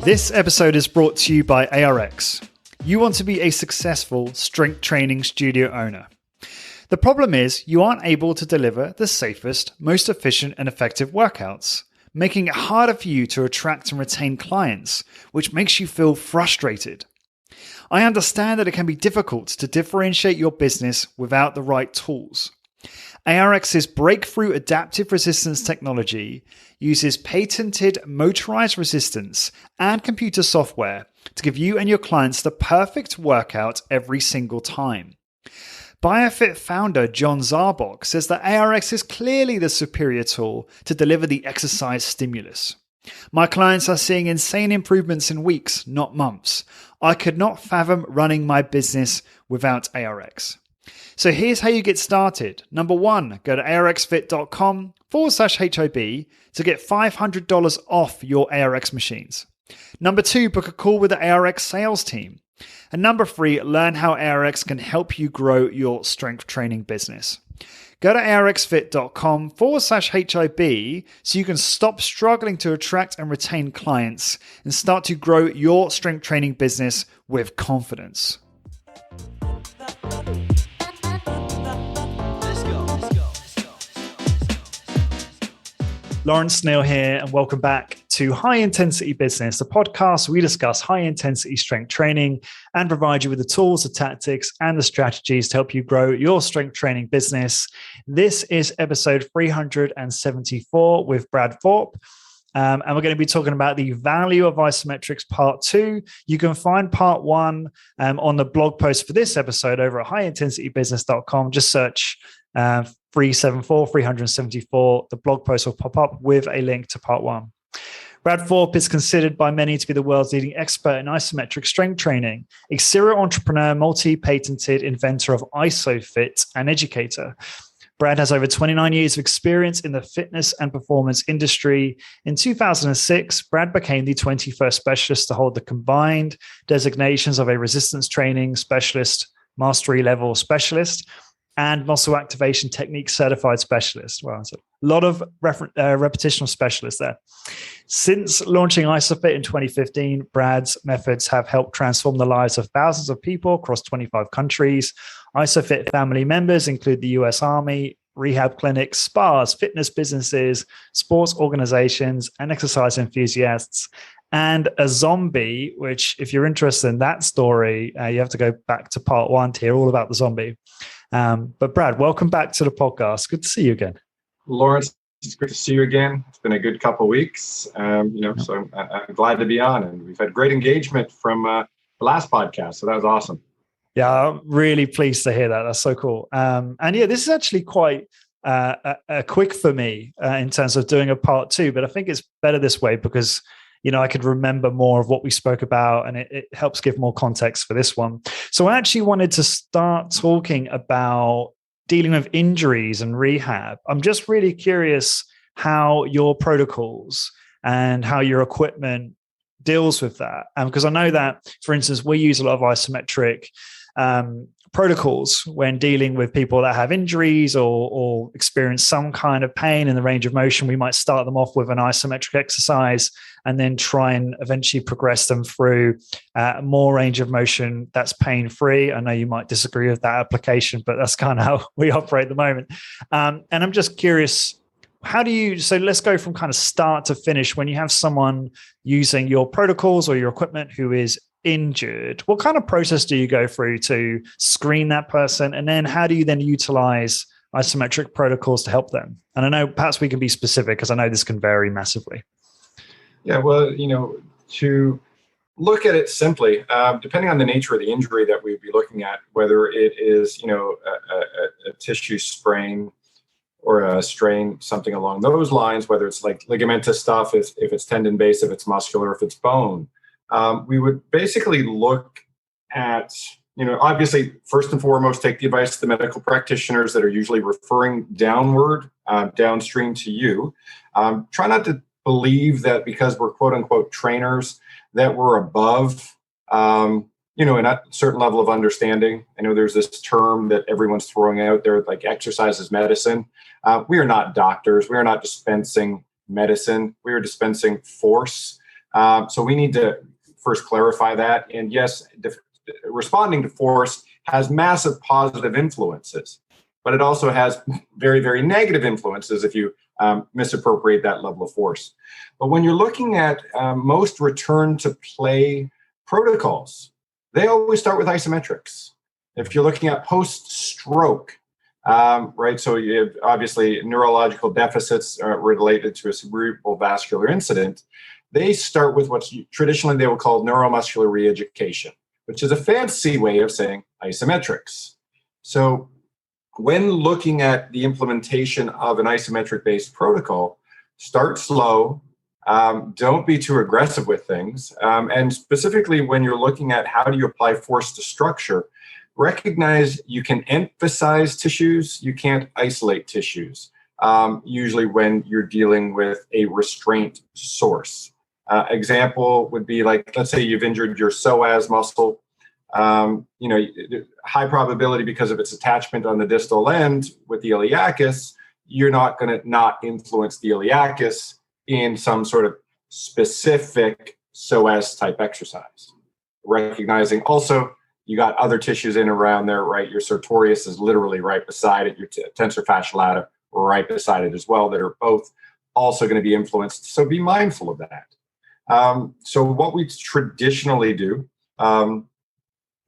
This episode is brought to you by ARX. You want to be a successful strength training studio owner. The problem is you aren't able to deliver the safest, most efficient and effective workouts, making it harder for you to attract and retain clients, which makes you feel frustrated. I understand that it can be difficult to differentiate your business without the right tools. ARX's breakthrough adaptive resistance technology uses patented motorized resistance and computer software to give you and your clients the perfect workout every single time. BioFit founder John Zarbok says that ARX is clearly the superior tool to deliver the exercise stimulus. My clients are seeing insane improvements in weeks, not months. I could not fathom running my business without ARX. So here's how you get started. Number one, go to arxfit.com/HOB to get $500 off your ARX machines. Number two, book a call with the ARX sales team. And number three, learn how ARX can help you grow your strength training business. Go to arxfit.com/HOB so you can stop struggling to attract and retain clients and start to grow your strength training business with confidence. Lawrence Snail here, and welcome back to High Intensity Business, the podcast where we discuss high intensity strength training and provide you with the tools, the tactics, and the strategies to help you grow your strength training business. This is episode 374 with Brad Thorpe. And we're going to be talking about the value of Isometrics part 2. You can find part 1 on the blog post for this episode over at highintensitybusiness.com. Just search 374. The blog post will pop up with a link to part 1. Brad Thorpe is considered by many to be the world's leading expert in isometric strength training, a serial entrepreneur, multi-patented inventor of IsoFit, and educator. Brad has over 29 years of experience in the fitness and performance industry. In 2006, Brad became the 21st specialist to hold the combined designations of a resistance training specialist, mastery level specialist, and muscle activation technique certified specialist. Wow, that's a lot of repetitional specialists there. Since launching IsoFit in 2015, Brad's methods have helped transform the lives of thousands of people across 25 countries. IsoFit family members include the US Army, rehab clinics, spas, fitness businesses, sports organizations, and exercise enthusiasts. And a zombie, which if you're interested in that story, you have to go back to part 1 to hear all about the zombie. But Brad, welcome back to the podcast. Good to see you again. Lawrence, it's great to see you again. It's been a good couple of weeks, so I'm glad to be on. And we've had great engagement from the last podcast, so that was awesome. Yeah, I'm really pleased to hear that. That's so cool. And yeah, this is actually quite quick for me in terms of doing a part 2, but I think it's better this way because I could remember more of what we spoke about, and it helps give more context for this one. So I actually wanted to start talking about dealing with injuries and rehab. I'm just really curious how your protocols and how your equipment deals with that. Because I know that, for instance, we use a lot of isometric protocols when dealing with people that have injuries or experience some kind of pain in the range of motion. We might start them off with an isometric exercise and then try and eventually progress them through more range of motion that's pain-free. I know you might disagree with that application, but that's kind of how we operate at the moment. And I'm just curious, so let's go from kind of start to finish. When you have someone using your protocols or your equipment who is injured, what kind of process do you go through to screen that person? And then how do you then utilize isometric protocols to help them? And I know perhaps we can be specific because I know this can vary massively. Yeah, well, to look at it simply, depending on the nature of the injury that we'd be looking at, whether it is, a tissue sprain or a strain, something along those lines, whether it's like ligamentous stuff, if it's tendon based, if it's muscular, if it's bone, we would basically look at, obviously, first and foremost, take the advice of the medical practitioners that are usually referring downward, downstream to you. Try not to believe that because we're quote unquote trainers that we're above, in a certain level of understanding. I know there's this term that everyone's throwing out there, like exercise is medicine. We are not doctors. We are not dispensing medicine. We are dispensing force. So we need to first clarify that. And yes, responding to force has massive positive influences, but it also has very, very negative influences if you misappropriate that level of force. But when you're looking at most return to play protocols, they always start with isometrics. If you're looking at post-stroke, right, so you have obviously neurological deficits related to a cerebral vascular incident, they start with what's traditionally they will call neuromuscular re-education, which is a fancy way of saying isometrics. So when looking at the implementation of an isometric-based protocol, start slow, don't be too aggressive with things, and specifically when you're looking at how do you apply force to structure, recognize you can emphasize tissues, you can't isolate tissues, usually when you're dealing with a restraint source. Example would be like, let's say you've injured your psoas muscle, high probability because of its attachment on the distal end with the iliacus, you're not going to not influence the iliacus in some sort of specific psoas type exercise. Recognizing also, you got other tissues in around there, right? Your sartorius is literally right beside it. Your tensor fasciae lata right beside it as well, that are both also going to be influenced. So be mindful of that. So what we traditionally do,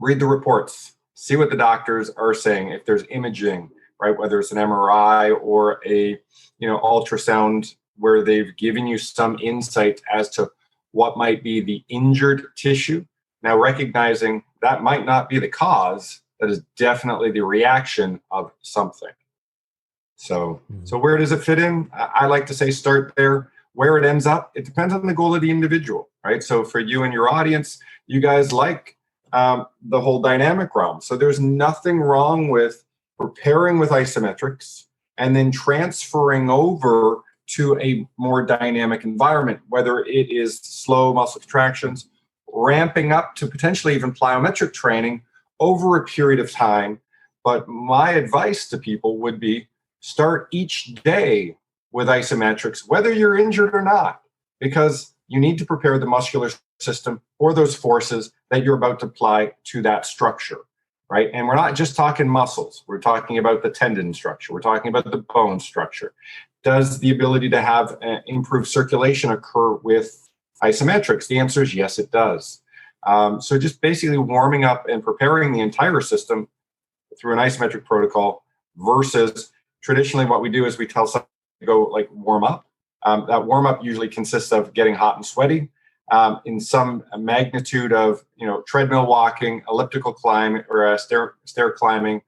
read the reports, see what the doctors are saying. If there's imaging, right, whether it's an MRI or a ultrasound, where they've given you some insight as to what might be the injured tissue. Now, recognizing that might not be the cause, that is definitely the reaction of something. So where does it fit in? I like to say start there. Where it ends up, it depends on the goal of the individual, right? So for you and your audience, you guys like the whole dynamic realm. So there's nothing wrong with preparing with isometrics and then transferring over to a more dynamic environment, whether it is slow muscle contractions, ramping up to potentially even plyometric training over a period of time. But my advice to people would be start each day with isometrics, whether you're injured or not, because you need to prepare the muscular system for those forces that you're about to apply to that structure, right? And we're not just talking muscles. We're talking about the tendon structure. We're talking about the bone structure. Does the ability to have improved circulation occur with isometrics? The answer is yes, it does. So just basically warming up and preparing the entire system through an isometric protocol versus traditionally what we do is we tell someone to go like warm up. That warm up usually consists of getting hot and sweaty in some magnitude of treadmill walking, elliptical climb, or stair climbing,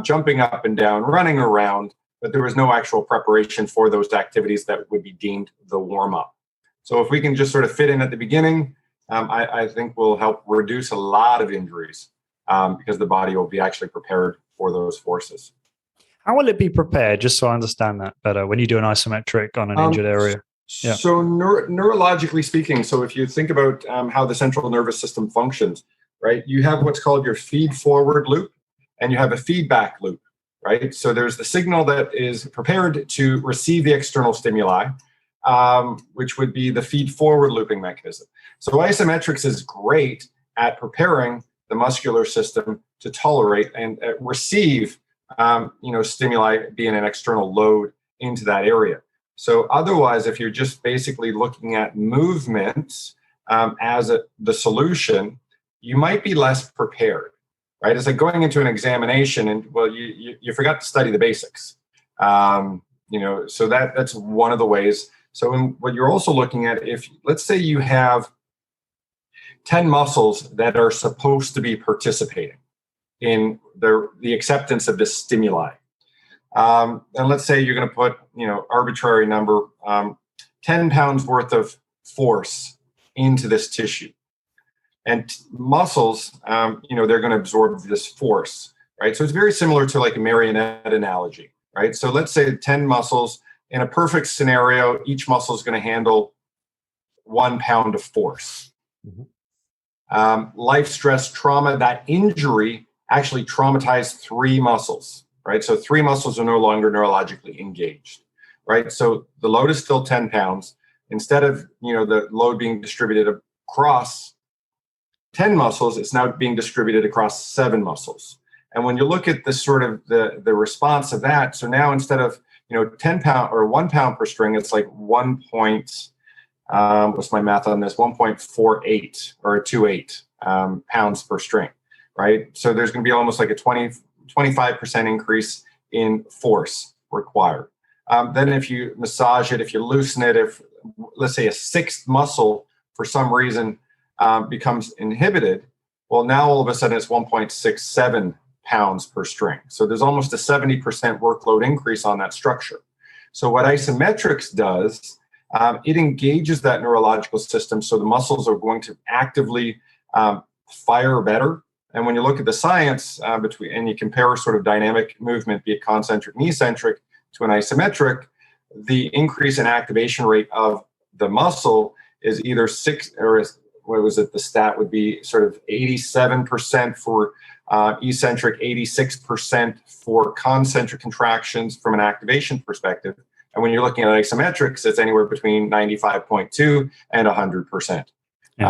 jumping up and down, running around. But there was no actual preparation for those activities that would be deemed the warm-up. So if we can just sort of fit in at the beginning, I think will help reduce a lot of injuries because the body will be actually prepared for those forces. How will it be prepared, just so I understand that better, when you do an isometric on an injured area? Yeah. So neurologically speaking, so if you think about how the central nervous system functions, right, you have what's called your feed-forward loop, and you have a feedback loop. Right, so there's the signal that is prepared to receive the external stimuli, which would be the feed-forward looping mechanism. So isometrics is great at preparing the muscular system to tolerate and receive, stimuli being an external load into that area. So otherwise, if you're just basically looking at movement as the solution, you might be less prepared. Right, it's like going into an examination, and you forgot to study the basics. So that's one of the ways. So what you're also looking at, if let's say you have 10 muscles that are supposed to be participating in the acceptance of this stimuli, and let's say you're going to put arbitrary number 10 pounds worth of force into this tissue. And muscles, they're going to absorb this force, right? So it's very similar to like a marionette analogy, right? So let's say 10 muscles, in a perfect scenario, each muscle is going to handle 1 pound of force. Mm-hmm. Life, stress, trauma, that injury actually traumatized 3 muscles, right? So 3 muscles are no longer neurologically engaged, right? So the load is still 10 pounds, instead of, the load being distributed across 10 muscles, it's now being distributed across 7 muscles. And when you look at the sort of the response of that, so now instead of 10 pound or 1 pound per string, it's like what's my math on this? 1.48 or 28 pounds per string, right? So there's going to be almost like a 25% increase in force required. Then if you massage it, if you loosen it, if let's say a 6th muscle for some reason becomes inhibited, well, now all of a sudden it's 1.67 pounds per string. So there's almost a 70% workload increase on that structure. So what Isometrics does, it engages that neurological system, so the muscles are going to actively fire better. And when you look at the science and you compare sort of dynamic movement, be it concentric and eccentric, to an isometric, the increase in activation rate of the muscle is either the stat would be sort of 87% for eccentric, 86% for concentric contractions from an activation perspective. And when you're looking at isometrics, it's anywhere between 95.2 and 100%,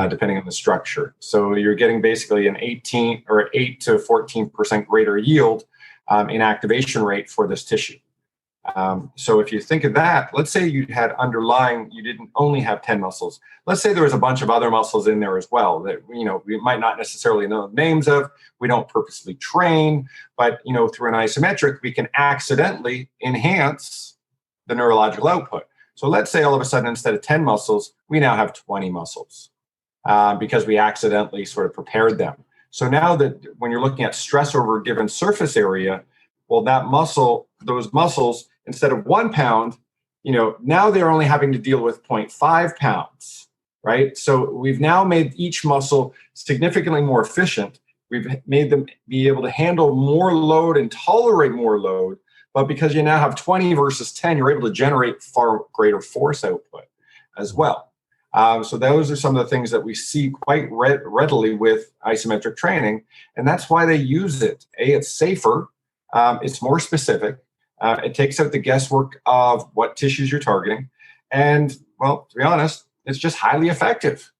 depending on the structure. So you're getting basically an 8 to 14% greater yield in activation rate for this tissue. So if you think of that, let's say you didn't only have 10 muscles. Let's say there was a bunch of other muscles in there as well that, we might not necessarily know the names of, we don't purposely train, but, through an isometric, we can accidentally enhance the neurological output. So let's say all of a sudden, instead of 10 muscles, we now have 20 muscles because we accidentally sort of prepared them. So now that when you're looking at stress over a given surface area, well, those muscles, instead of 1 pound, now they're only having to deal with 0.5 pounds, right? So we've now made each muscle significantly more efficient. We've made them be able to handle more load and tolerate more load. But because you now have 20 versus 10, you're able to generate far greater force output as well. So those are some of the things that we see quite readily with isometric training. And that's why they use it. It's safer. It's more specific. It takes out the guesswork of what tissues you're targeting. And, well, to be honest, it's just highly effective.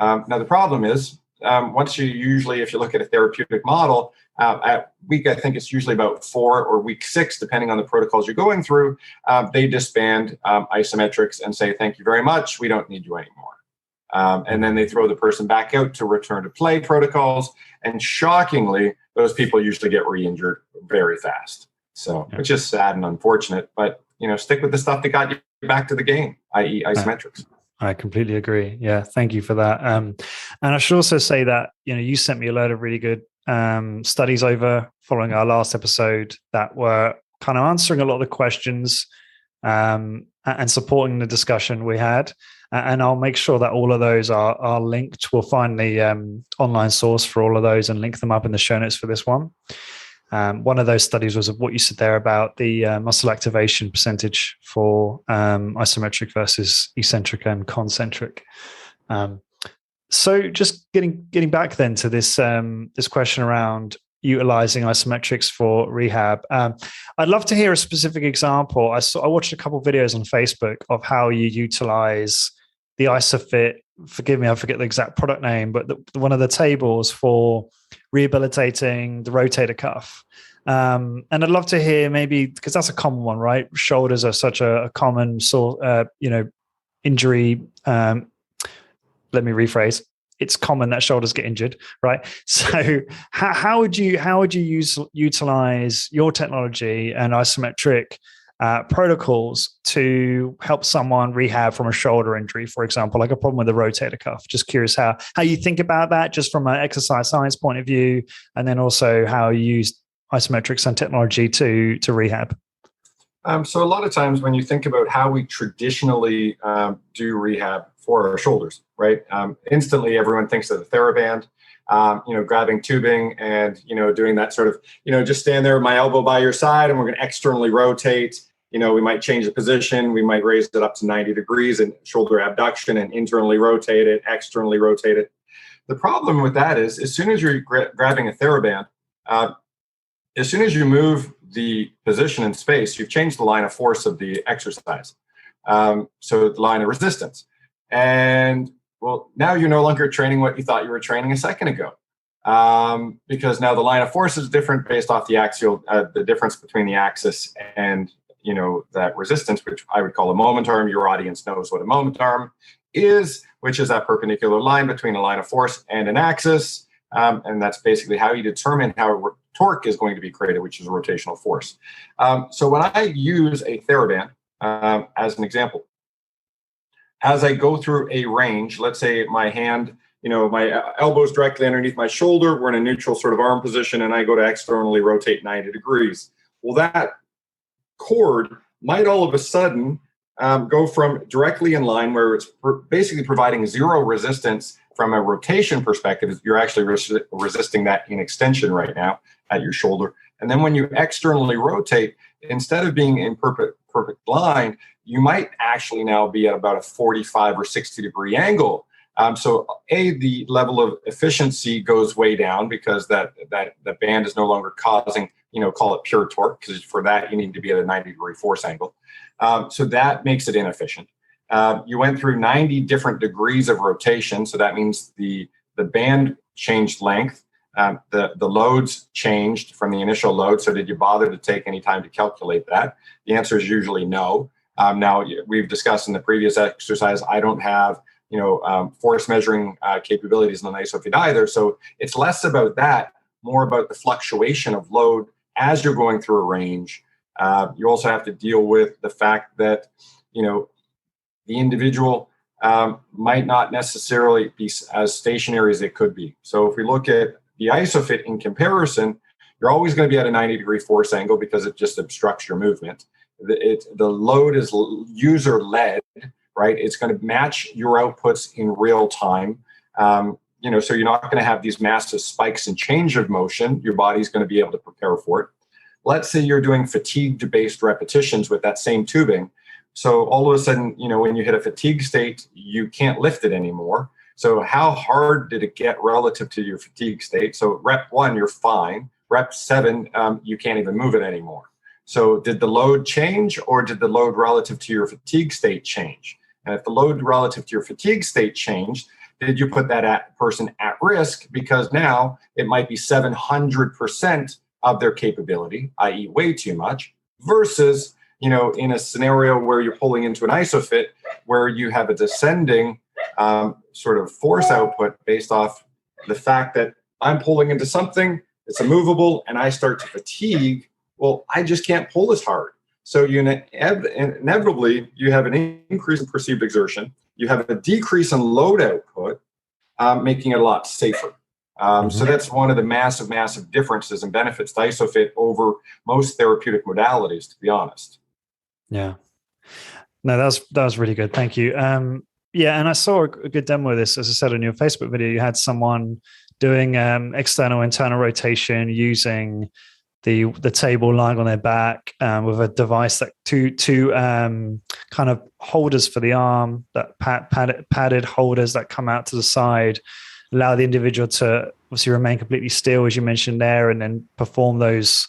Now, the problem is, if you look at a therapeutic model, at week, I think it's usually about 4 or week 6, depending on the protocols you're going through, they disband isometrics and say, thank you very much, we don't need you anymore. And then they throw the person back out to return to play protocols. And shockingly, those people usually get re-injured very fast. So, which is sad and unfortunate, but, stick with the stuff that got you back to the game, i.e. isometrics. I completely agree. Yeah, thank you for that. And I should also say that, you sent me a load of really good studies over following our last episode that were kind of answering a lot of the questions and supporting the discussion we had. And I'll make sure that all of those are linked. We'll find the online source for all of those and link them up in the show notes for this one. One of those studies was what you said there about the muscle activation percentage for isometric versus eccentric and concentric. So just getting back then to this this question around utilizing isometrics for rehab. I'd love to hear a specific example. I watched a couple of videos on Facebook of how you utilize the IsoFit. Forgive me, I forget the exact product name, but one of the tables for rehabilitating the rotator cuff. And I'd love to hear maybe, because that's a common one, right? Shoulders are such a common injury. Let me rephrase. It's common that shoulders get injured, right? So how would you utilize your technology and isometric protocols to help someone rehab from a shoulder injury, for example, like a problem with the rotator cuff? Just curious how you think about that, just from an exercise science point of view, and then also how you use isometrics and technology to rehab. So a lot of times when you think about how we traditionally do rehab for our shoulders, right? Instantly, everyone thinks of the TheraBand, grabbing tubing and, doing that sort of, just stand there with my elbow by your side and we're going to externally rotate. We might change the position. We might raise it up to 90 degrees and shoulder abduction and internally rotate it, externally rotate it. The problem with that is as soon as you're grabbing a TheraBand, as soon as you move the position in space, you've changed the line of force of the exercise. So the line of resistance. And well, now you're no longer training what you thought you were training a second ago. Because now the line of force is different based off the axial, the difference between the axis and, that resistance, which I would call a moment arm. Your audience knows what a moment arm is, which is that perpendicular line between a line of force and an axis. And that's basically how you determine how torque is going to be created, which is a rotational force. So when I use a TheraBand, as an example, as I go through a range, let's say my hand, my elbow's directly underneath my shoulder, we're in a neutral sort of arm position, and I go to externally rotate 90 degrees. Well, that cord might all of a sudden go from directly in line where it's basically providing zero resistance from a rotation perspective. You're actually resisting that in extension right now at your shoulder. And then when you externally rotate, instead of being in perfect line, you might actually now be at about a 45 or 60 degree angle. So the level of efficiency goes way down because that band is no longer causing, call it pure torque, because for that you need to be at a 90 degree force angle. So that makes it inefficient. You went through 90 different degrees of rotation. So that means the band changed length. The loads changed from the initial load. So did you bother to take any time to calculate that? The answer is usually no. Now, we've discussed in the previous exercise, I don't have force measuring capabilities on an IsoFit either. So it's less about that, more about the fluctuation of load as you're going through a range. You also have to deal with the fact that, the individual might not necessarily be as stationary as it could be. So if we look at the IsoFit in comparison, you're always going to be at a 90 degree force angle because it just obstructs your movement. The load is user led, right? It's going to match your outputs in real time. So you're not going to have these massive spikes and change of motion. Your body's going to be able to prepare for it. Let's say you're doing fatigue-based repetitions with that same tubing. So all of a sudden, when you hit a fatigue state, you can't lift it anymore. So how hard did it get relative to your fatigue state? So rep 1, you're fine. Rep 7, you can't even move it anymore. So did the load change, or did the load relative to your fatigue state change? And if the load relative to your fatigue state changed, did you put that person at risk? Because now it might be 700% of their capability, i.e. way too much, versus, in a scenario where you're pulling into an IsoFit, where you have a descending sort of force output based off the fact that I'm pulling into something, it's immovable, and I start to fatigue. Well, I just can't pull as hard. So inevitably, you have an increase in perceived exertion. You have a decrease in load output, making it a lot safer. So that's one of the massive differences and benefits to IsoFit over most therapeutic modalities, to be honest. Yeah. No, that was really good. Thank you. Yeah, and I saw a good demo of this, as I said, on your Facebook video. You had someone doing external internal rotation using the table lying on their back with a device that two kind of holders for the arm, that padded holders that come out to the side, allow the individual to obviously remain completely still, as you mentioned there, and then perform those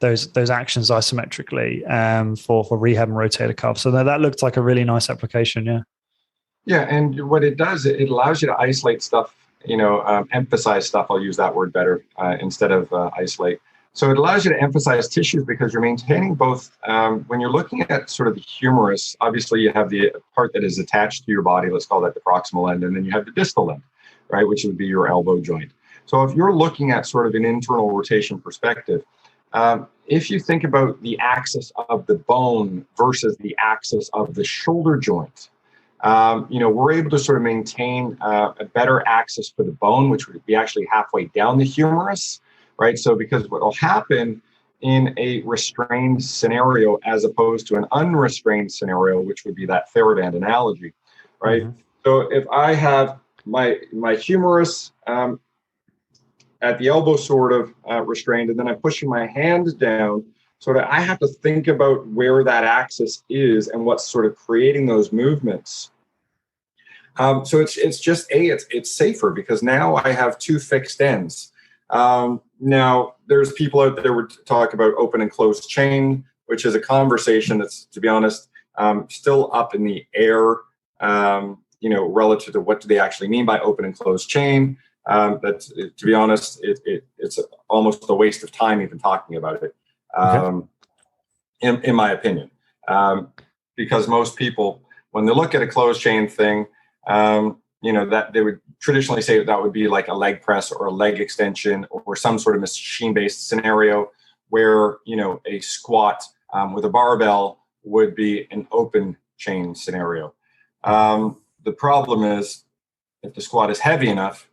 actions isometrically for rehab and rotator cuff. So that looked like a really nice application. Yeah. Yeah, and what it does, it allows you to isolate stuff, emphasize stuff. I'll use that word better instead of isolate. So it allows you to emphasize tissues because you're maintaining both. When you're looking at sort of the humerus, obviously you have the part that is attached to your body. Let's call that the proximal end, and then you have the distal end, right, which would be your elbow joint. So if you're looking at sort of an internal rotation perspective, if you think about the axis of the bone versus the axis of the shoulder joint, we're able to sort of maintain a better axis for the bone, which would be actually halfway down the humerus, right? So because what will happen in a restrained scenario as opposed to an unrestrained scenario, which would be that TheraBand analogy, right? Mm-hmm. So if I have my humerus at the elbow sort of restrained, and then I'm pushing my hand down, so that I have to think about where that axis is and what's sort of creating those movements. So it's just it's safer because now I have two fixed ends. Now there's people out there would talk about open and closed chain, which is a conversation that's, to be honest, still up in the air, relative to what do they actually mean by open and closed chain. That's, to be honest, it's almost a waste of time even talking about it, in my opinion, because most people, when they look at a closed chain thing, that they would traditionally say that would be like a leg press or a leg extension or some sort of machine-based scenario where, a squat with a barbell would be an open chain scenario. The problem is, if the squat is heavy enough,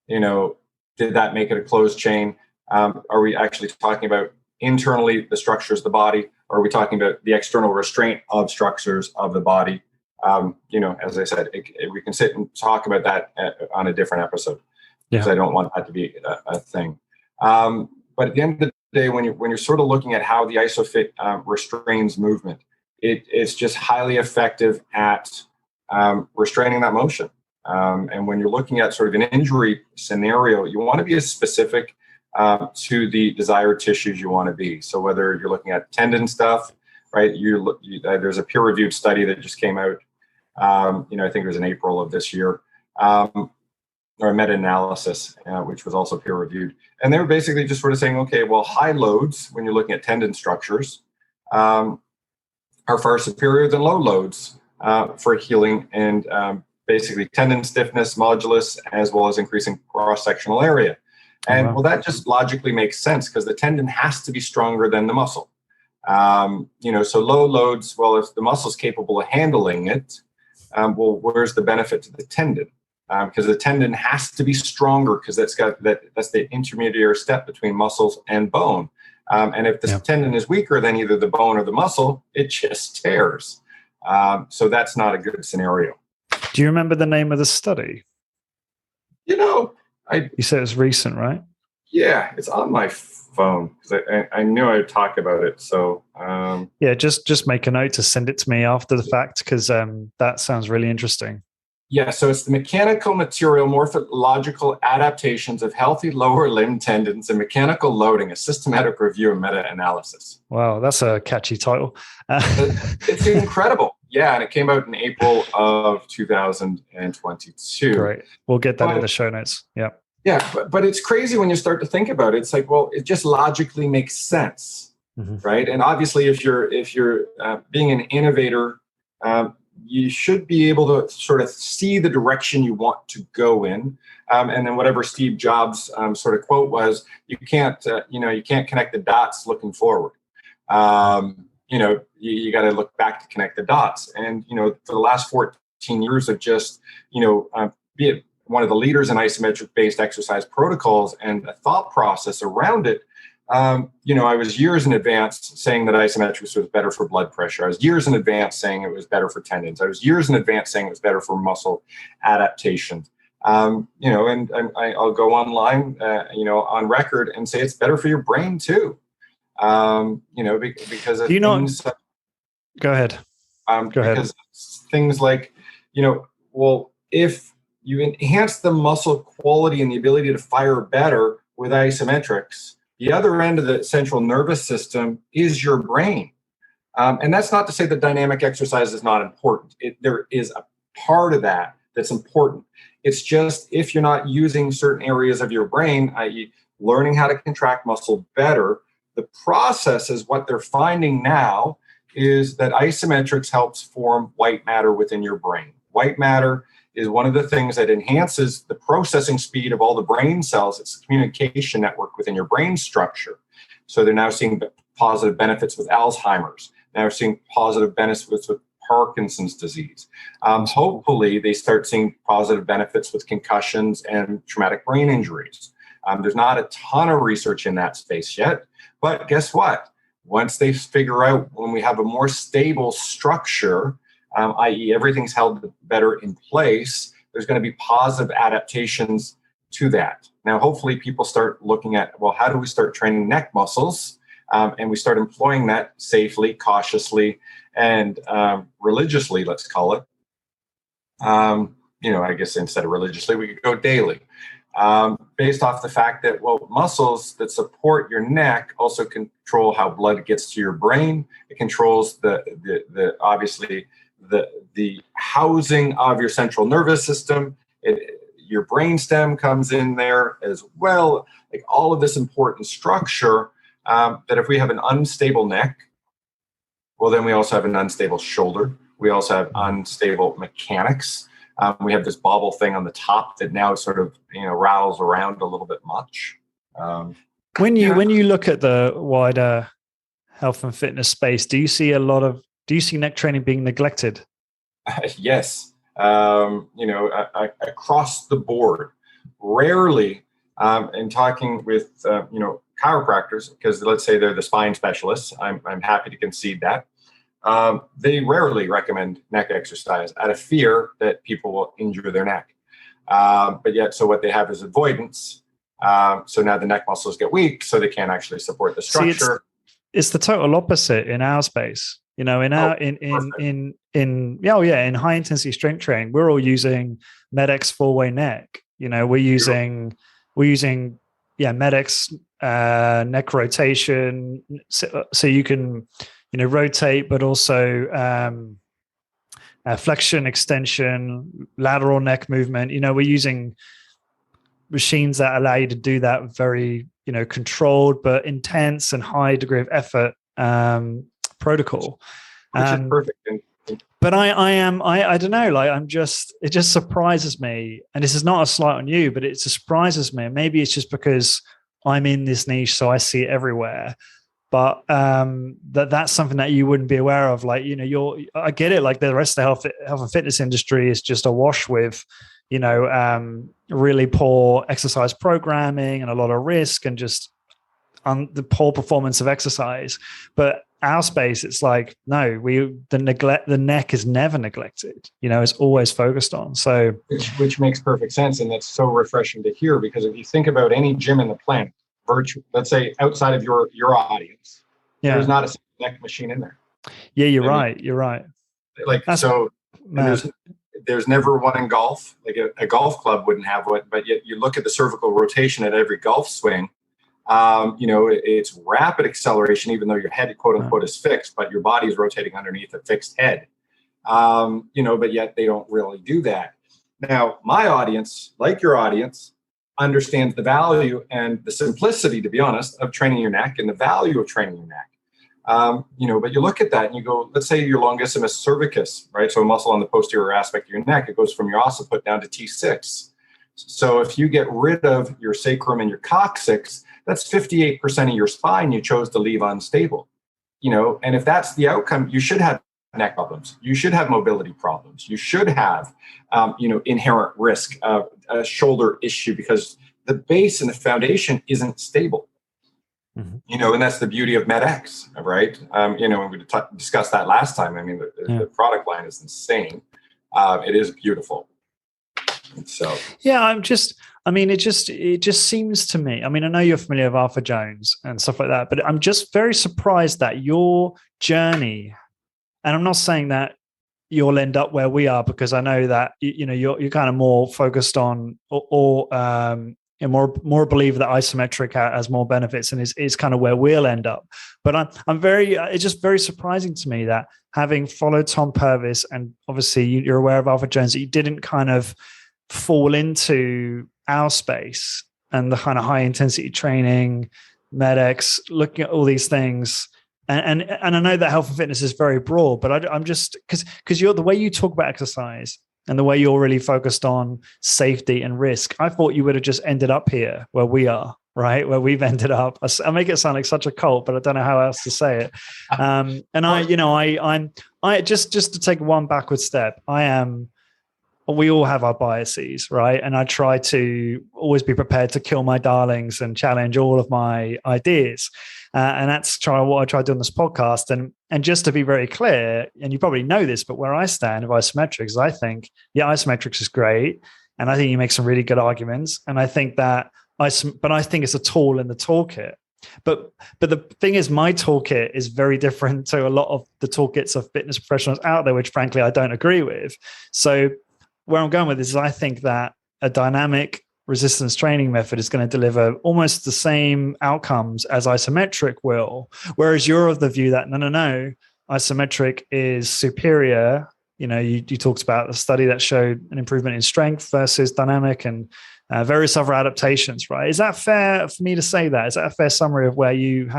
did that make it a closed chain? Are we actually talking about internally the structures of the body, or are we talking about the external restraint of structures of the body? As I said, we can sit and talk about that on a different episode, because I don't want that to be a thing. But at the end of the day, when you're sort of looking at how the ISOFIT restrains movement, it's just highly effective at restraining that motion. And when you're looking at sort of an injury scenario, you want to be as specific to the desired tissues you want to be. So whether you're looking at tendon stuff, right? There's a peer-reviewed study that just came out. I think it was in April of this year, or a meta-analysis, which was also peer-reviewed. And they were basically just sort of saying, okay, well, high loads, when you're looking at tendon structures, are far superior than low loads for healing and basically tendon stiffness, modulus, as well as increasing cross-sectional area. And well, that just logically makes sense, because the tendon has to be stronger than the muscle. So low loads, well, if the muscle's capable of handling it, well, where's the benefit to the tendon? Because the tendon has to be stronger, because that's the intermediary step between muscles and bone. And if the tendon is weaker than either the bone or the muscle, it just tears. So that's not a good scenario. Do you remember the name of the study? You said it was recent, right? Yeah, it's on my phone, because I knew I'd talk about it. So just make a note to send it to me after the fact, because that sounds really interesting. Yeah, so it's the mechanical material morphological adaptations of healthy lower limb tendons and mechanical loading, a systematic review and meta-analysis. Wow, that's a catchy title. It's incredible. Yeah, and it came out in April of 2022. Great. We'll get that in the show notes. Yeah. Yeah, but it's crazy when you start to think about it. It's like, well, it just logically makes sense, right? And obviously, if you're being an innovator, you should be able to sort of see the direction you want to go in, and then whatever Steve Jobs sort of quote was, you can't connect the dots looking forward. You got to look back to connect the dots. And for the last 14 years of just be it one of the leaders in isometric-based exercise protocols and the thought process around it. I was years in advance saying that isometrics was better for blood pressure. I was years in advance saying it was better for tendons. I was years in advance saying it was better for muscle adaptation. And I'll go online, on record and say it's better for your brain too. Because of things. Go ahead. Because things like, if you enhance the muscle quality and the ability to fire better with isometrics, the other end of the central nervous system is your brain. And that's not to say that dynamic exercise is not important. There is a part of that that's important. It's just, if you're not using certain areas of your brain, i.e. learning how to contract muscle better, the process is what they're finding now is that isometrics helps form white matter within your brain. White matter is one of the things that enhances the processing speed of all the brain cells. It's the communication network within your brain structure. So they're now seeing positive benefits with Alzheimer's. Now seeing positive benefits with Parkinson's disease. Hopefully, they start seeing positive benefits with concussions and traumatic brain injuries. There's not a ton of research in that space yet, but guess what? Once they figure out when we have a more stable structure, i.e. everything's held better in place, there's going to be positive adaptations to that. Now, hopefully people start looking at, well, how do we start training neck muscles? And we start employing that safely, cautiously, and religiously, let's call it. I guess instead of religiously, we could go daily. based off the fact that, well, muscles that support your neck also control how blood gets to your brain. It controls the obviously the housing of your central nervous system. Your brainstem comes in there as well. Like all of this important structure, that if we have an unstable neck, well, then we also have an unstable shoulder. We also have unstable mechanics. We have this bobble thing on the top that now sort of, rattles around a little bit much. When you look at the wider health and fitness space, do you see neck training being neglected? Yes. Across the board. Rarely, in talking with, chiropractors, because let's say they're the spine specialists, I'm happy to concede that. They rarely recommend neck exercise out of fear that people will injure their neck. But yet, so what they have is avoidance. So now the neck muscles get weak, so they can't actually support the structure. See, it's the total opposite in our space. In high intensity strength training, we're all using Med-X 4-way neck. We're using Med-X neck rotation, so you can rotate, but also flexion, extension, lateral neck movement. We're using machines that allow you to do that very controlled but intense and high degree of effort protocol, which is perfect. But I don't know, it just surprises me, and this is not a slight on you, but it surprises me. Maybe it's just because I'm in this niche, so I see it everywhere. But that's something that you wouldn't be aware of. I get it. Like the rest of the health and fitness industry is just awash with, really poor exercise programming and a lot of risk and just the poor performance of exercise. But our space, it's like, no, the neck is never neglected. It's always focused on. So, which makes perfect sense, and that's so refreshing to hear, because if you think about any gym in the planet, virtual, let's say outside of your audience, there's not a single neck machine in there. Yeah, you're right. You're right. There's never one in golf. Like a golf club wouldn't have one, but yet you look at the cervical rotation at every golf swing. It's rapid acceleration, even though your head, quote unquote, is fixed, but your body is rotating underneath a fixed head. But yet they don't really do that. Now, my audience, like your audience, understands the value and the simplicity, to be honest, of training your neck and the value of training your neck. But you look at that and you go, let's say your longissimus cervicus, right? So a muscle on the posterior aspect of your neck, it goes from your occiput down to T6. So if you get rid of your sacrum and your coccyx, that's 58% of your spine you chose to leave unstable. And if that's the outcome, you should have neck problems. You should have mobility problems. You should have, inherent risk of a shoulder issue because the base and the foundation isn't stable. Mm-hmm. And that's the beauty of Med-X, right? We discussed that last time. I mean, the product line is insane. It is beautiful. And so, yeah, it just seems to me. I mean, I know you're familiar with Arthur Jones and stuff like that, but I'm just very surprised that your journey, and I'm not saying that you'll end up where we are, because I know that you're kind of more focused on or more a believer that isometric has more benefits and is kind of where we'll end up. But it's just very surprising to me that, having followed Tom Purvis, and obviously you're aware of Arthur Jones, that you didn't kind of fall into our space and the kind of high intensity training, Med-X, looking at all these things. And I know that health and fitness is very broad, but I'm just, because you're, the way you talk about exercise and the way you're really focused on safety and risk, I thought you would have just ended up here where we are, right? Where we've ended up. I make it sound like such a cult, but I don't know how else to say it. And I just to take one backward step, we all have our biases, right? And I try to always be prepared to kill my darlings and challenge all of my ideas. And that's what I try to do on this podcast. And just to be very clear, and you probably know this, but where I stand with Isometrics, I think, Isometrics is great. And I think you make some really good arguments. And I think that, I think it's a tool in the toolkit. But the thing is, my toolkit is very different to a lot of the toolkits of fitness professionals out there, which frankly, I don't agree with. So where I'm going with this is, I think that a dynamic resistance training method is going to deliver almost the same outcomes as isometric will, whereas you're of the view that no, isometric is superior. You talked about the study that showed an improvement in strength versus dynamic and various other adaptations, right? Is that fair for me to say that? Is that a fair summary of how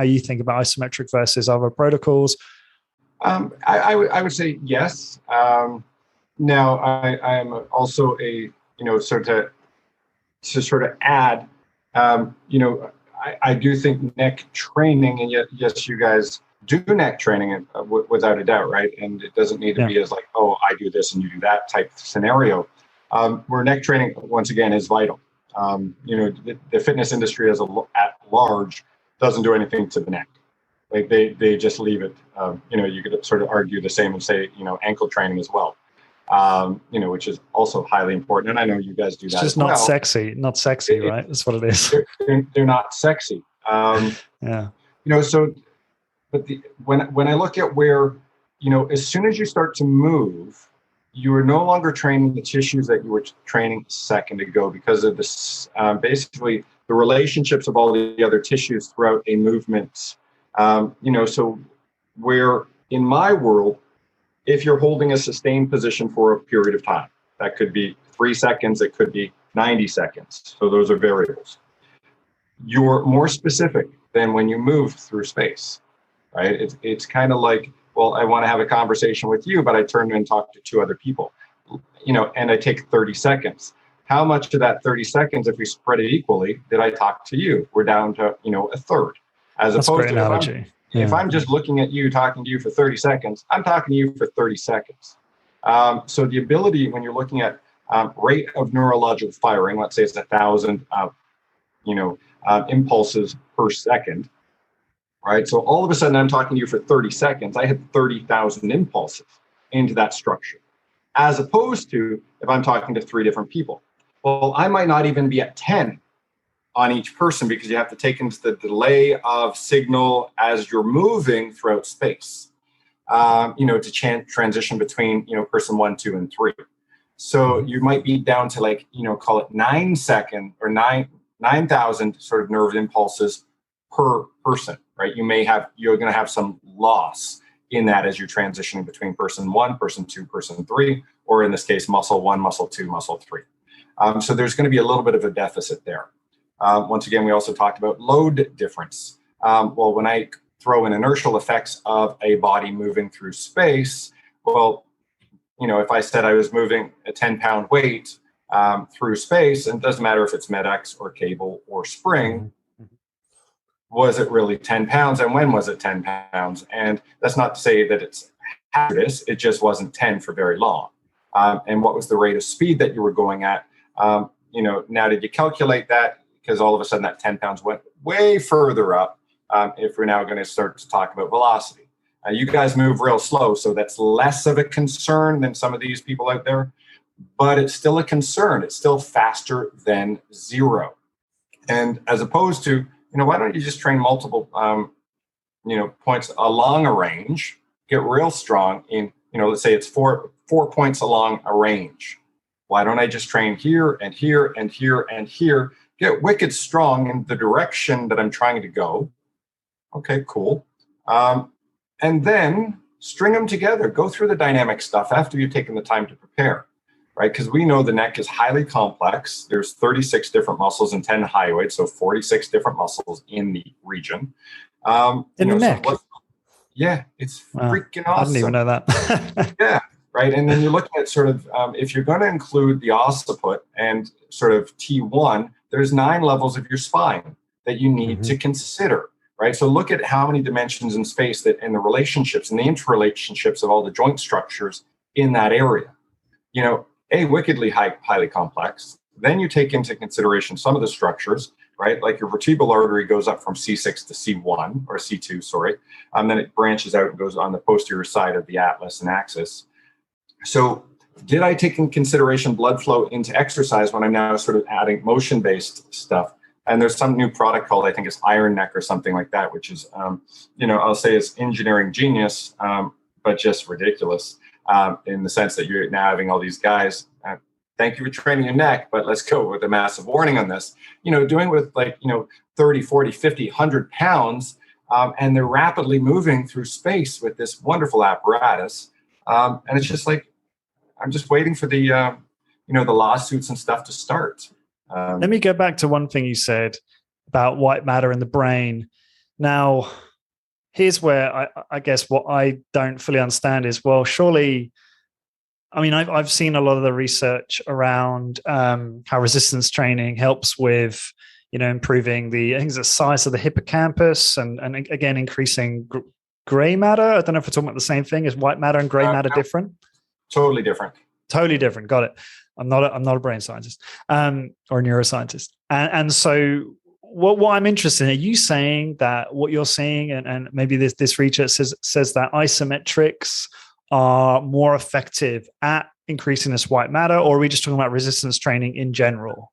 you think about isometric versus other protocols? I would say yes. Now, I am also sort of add, I do think neck training, and yes, you guys do neck training without a doubt, right? And it doesn't need to be as like, oh, I do this and you do that type scenario. Where neck training, once again, is vital. The fitness industry at large doesn't do anything to the neck. Like they just leave it. You could sort of argue the same and say, ankle training as well. Which is also highly important. And I know you guys do that. It's just not sexy, right? That's what it is. They're not sexy. Yeah. When I look at where, as soon as you start to move, you are no longer training the tissues that you were training a second ago because of this, basically the relationships of all the other tissues throughout a movement. So where in my world, if you're holding a sustained position for a period of time, that could be 3 seconds, it could be 90 seconds. So those are variables. You're more specific than when you move through space, right? It's kind of like, well, I want to have a conversation with you, but I turn and talk to 2 other people, and I take 30 seconds. How much of that 30 seconds, if we spread it equally, did I talk to you? We're down to, a third. That's opposed a great analogy. If I'm just looking at you, talking to you for 30 seconds, I'm talking to you for 30 seconds. So the ability, when you're looking at rate of neurological firing, let's say it's 1,000, impulses per second, right? So all of a sudden I'm talking to you for 30 seconds. I had 30,000 impulses into that structure, as opposed to if I'm talking to 3 different people. Well, I might not even be at 10 on each person because you have to take into the delay of signal as you're moving throughout space, to transition between, person 1, 2, and 3. So you might be down to call it 9 second or 9,000 sort of nerve impulses per person, right? You're going to have some loss in that as you're transitioning between person 1, person 2, person 3, or in this case, muscle 1, muscle 2, muscle 3. So there's going to be a little bit of a deficit there. Once again, we also talked about load difference. Well, when I throw in inertial effects of a body moving through space, well, if I said I was moving a 10-pound weight through space, and it doesn't matter if it's MedX or cable or spring, was it really 10 pounds? And when was it 10 pounds? And that's not to say that it's hazardous. It just wasn't 10 for very long. And what was the rate of speed that you were going at? Now, did you calculate that? Because all of a sudden that 10 pounds went way further up if we're now going to start to talk about velocity. You guys move real slow, so that's less of a concern than some of these people out there, but it's still a concern. It's still faster than 0. And as opposed to, why don't you just train multiple, points along a range, get real strong in, let's say it's four points along a range. Why don't I just train here and here and here and here? Get wicked strong in the direction that I'm trying to go. Okay, cool. And then string them together. Go through the dynamic stuff after you've taken the time to prepare, right? Because we know the neck is highly complex. There's 36 different muscles and 10 hyoids, so 46 different muscles in the region. In the neck? Yeah, it's freaking awesome. I didn't even know that. Yeah. Right. And then you're looking at sort of, if you're going to include the occiput and sort of T1, there's 9 levels of your spine that you need to consider, right? So look at how many dimensions in space that and the relationships and the interrelationships of all the joint structures in that area. Wickedly highly complex. Then you take into consideration some of the structures, right? Like your vertebral artery goes up from C6 to C1 or C2, sorry. Then it branches out and goes on the posterior side of the atlas and axis. So did I take in consideration blood flow into exercise when I'm now sort of adding motion-based stuff? And there's some new product called, I think it's Iron Neck or something like that, which is, I'll say it's engineering genius, but just ridiculous in the sense that you're now having all these guys thank you for training your neck, but let's go with a massive warning on this. Doing with 30, 40, 50, 100 pounds, and they're rapidly moving through space with this wonderful apparatus. And it's just like, I'm just waiting for the lawsuits and stuff to start. Let me go back to one thing you said about white matter in the brain. Now, here's where I guess what I don't fully understand is, well, surely, I mean, I've seen a lot of the research around how resistance training helps with, improving I think it's the size of the hippocampus and again, increasing gray matter. I don't know if we're talking about the same thing. Is white matter and gray matter different? Totally different. Totally different. Got it. I'm not a brain scientist or a neuroscientist. And so what I'm interested in, are you saying that what you're seeing, and maybe this research says that isometrics are more effective at increasing this white matter, or are we just talking about resistance training in general?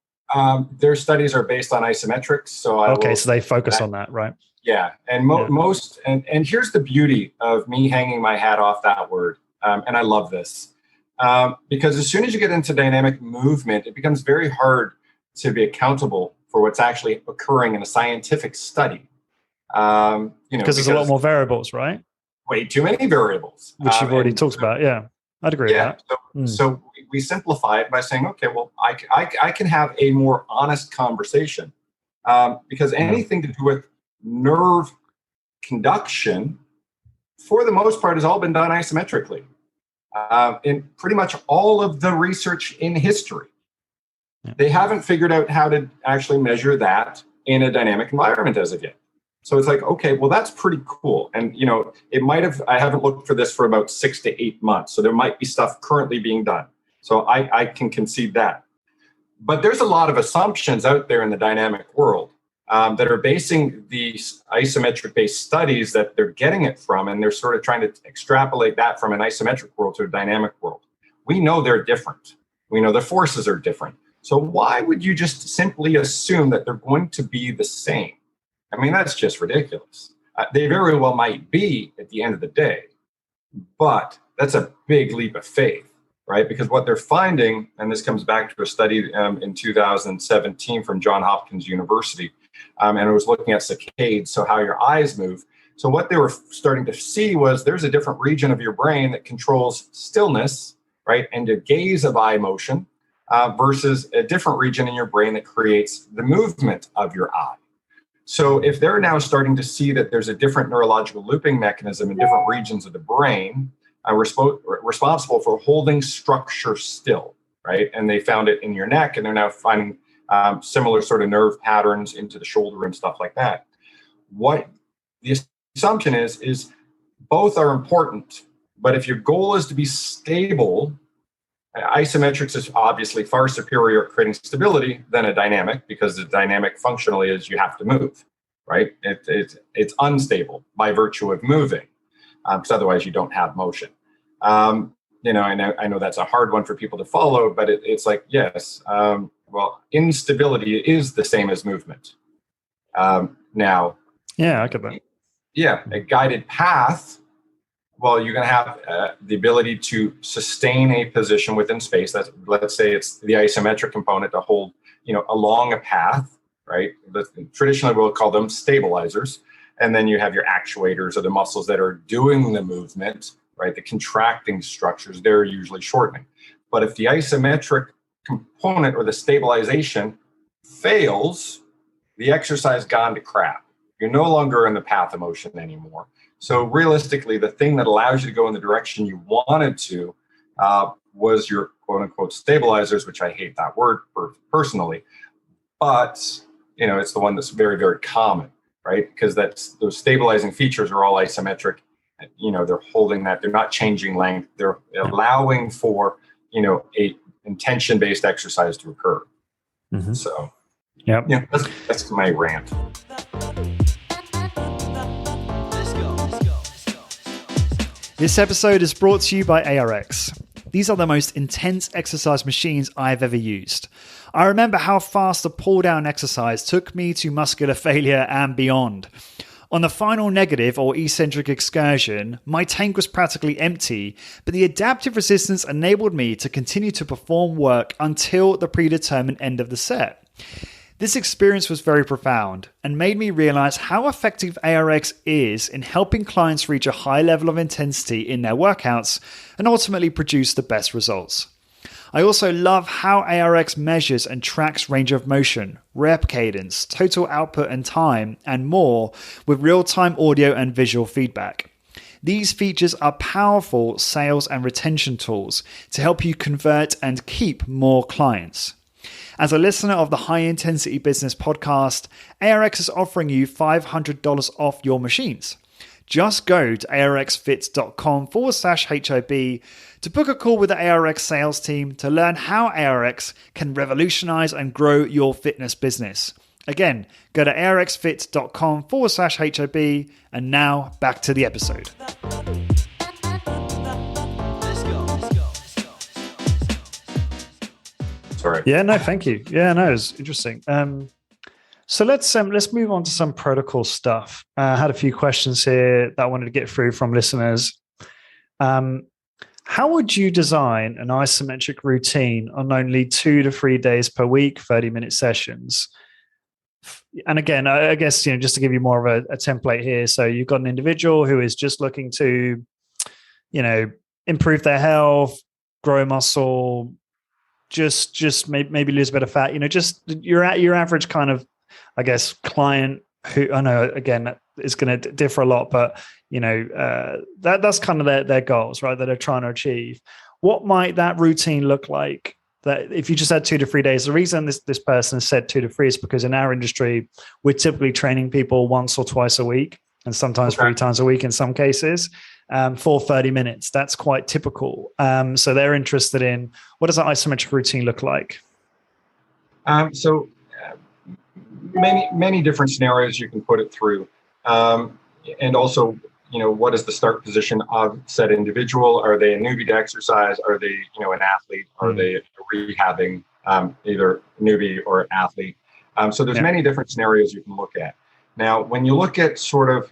Their studies are based on isometrics. So they focus on that, right? Yeah. And most, and here's the beauty of me hanging my hat off that word. And I love this. Because as soon as you get into dynamic movement, it becomes very hard to be accountable for what's actually occurring in a scientific study. Because there's a lot more variables, right? Way too many variables. Which you've already talked about. Yeah, I'd agree with that. So we simplify it by saying, okay, well, I can have a more honest conversation because anything to do with nerve conduction, for the most part, has all been done isometrically. In pretty much all of the research in history. They haven't figured out how to actually measure that in a dynamic environment as of yet. So it's like, okay, well, that's pretty cool. And, I haven't looked for this for about 6 to 8 months. So there might be stuff currently being done. So I can concede that. But there's a lot of assumptions out there in the dynamic world that are basing these isometric-based studies that they're getting it from, and they're sort of trying to extrapolate that from an isometric world to a dynamic world. We know they're different. We know the forces are different. So why would you just simply assume that they're going to be the same? I mean, that's just ridiculous. They very well might be at the end of the day, but that's a big leap of faith, right? Because what they're finding, and this comes back to a study in 2017 from Johns Hopkins University, and it was looking at saccades, so how your eyes move. So what they were starting to see was there's a different region of your brain that controls stillness, right, and the gaze of eye motion versus a different region in your brain that creates the movement of your eye. So if they're now starting to see that there's a different neurological looping mechanism in different regions of the brain responsible for holding structure still, right, and they found it in your neck, and they're now finding similar sort of nerve patterns into the shoulder and stuff like that. What the assumption is both are important, but if your goal is to be stable, isometrics is obviously far superior at creating stability than a dynamic, because the dynamic functionally is you have to move, right? It's unstable by virtue of moving, because otherwise you don't have motion. I know that's a hard one for people to follow, but it's like, yes, well, instability is the same as movement. Now, yeah, I get that. Yeah, a guided path. Well, you're going to have the ability to sustain a position within space. Let's say it's the isometric component to hold, along a path, right? Traditionally, we'll call them stabilizers. And then you have your actuators, or the muscles that are doing the movement, right? The contracting structures, they're usually shortening. But if the isometric component or the stabilization fails, the exercise gone to crap. You're no longer in the path of motion anymore. So realistically, the thing that allows you to go in the direction you wanted to was your quote unquote stabilizers, which I hate that word personally, but it's the one that's very, very common, right? Because those stabilizing features are all isometric. They're holding that, they're not changing length. They're allowing for, a intention-based exercise to occur. Mm-hmm. So, yeah, that's my rant. This episode is brought to you by ARX. These are the most intense exercise machines I've ever used. I remember how fast a pull-down exercise took me to muscular failure and beyond. On the final negative or eccentric excursion, my tank was practically empty, but the adaptive resistance enabled me to continue to perform work until the predetermined end of the set. This experience was very profound and made me realize how effective ARX is in helping clients reach a high level of intensity in their workouts and ultimately produce the best results. I also love how ARX measures and tracks range of motion, rep cadence, total output and time, and more with real-time audio and visual feedback. These features are powerful sales and retention tools to help you convert and keep more clients. As a listener of the High Intensity Business podcast, ARX is offering you $500 off your machines. Just go to arxfit.com/HIB to book a call with the ARX sales team to learn how ARX can revolutionize and grow your fitness business. Again, go to arxfit.com/HIB, and now back to the episode. Sorry. Yeah, no, thank you. Yeah, no, it's interesting. So let's move on to some protocol stuff. I had a few questions here that I wanted to get through from listeners. How would you design an isometric routine on only 2 to 3 days per week, 30-minute sessions? And again, I guess, just to give you more of a template here. So you've got an individual who is just looking to, improve their health, grow muscle, just maybe lose a bit of fat, just your average kind of, I guess, client who, I know, again, that is going to differ a lot, but, that's kind of their goals, right, that they're trying to achieve. What might that routine look like? That if you just had 2 to 3 days, the reason this person said 2 to 3 is because in our industry, we're typically training people once or twice a week, and sometimes 3 times a week in some cases, for 30 minutes. That's quite typical. So they're interested in, what does that isometric routine look like? So many different scenarios you can put it through. And also, what is the start position of said individual? Are they a newbie to exercise? Are they, an athlete? Are they rehabbing, either newbie or athlete? So there's many different scenarios you can look at. Now, when you look at sort of,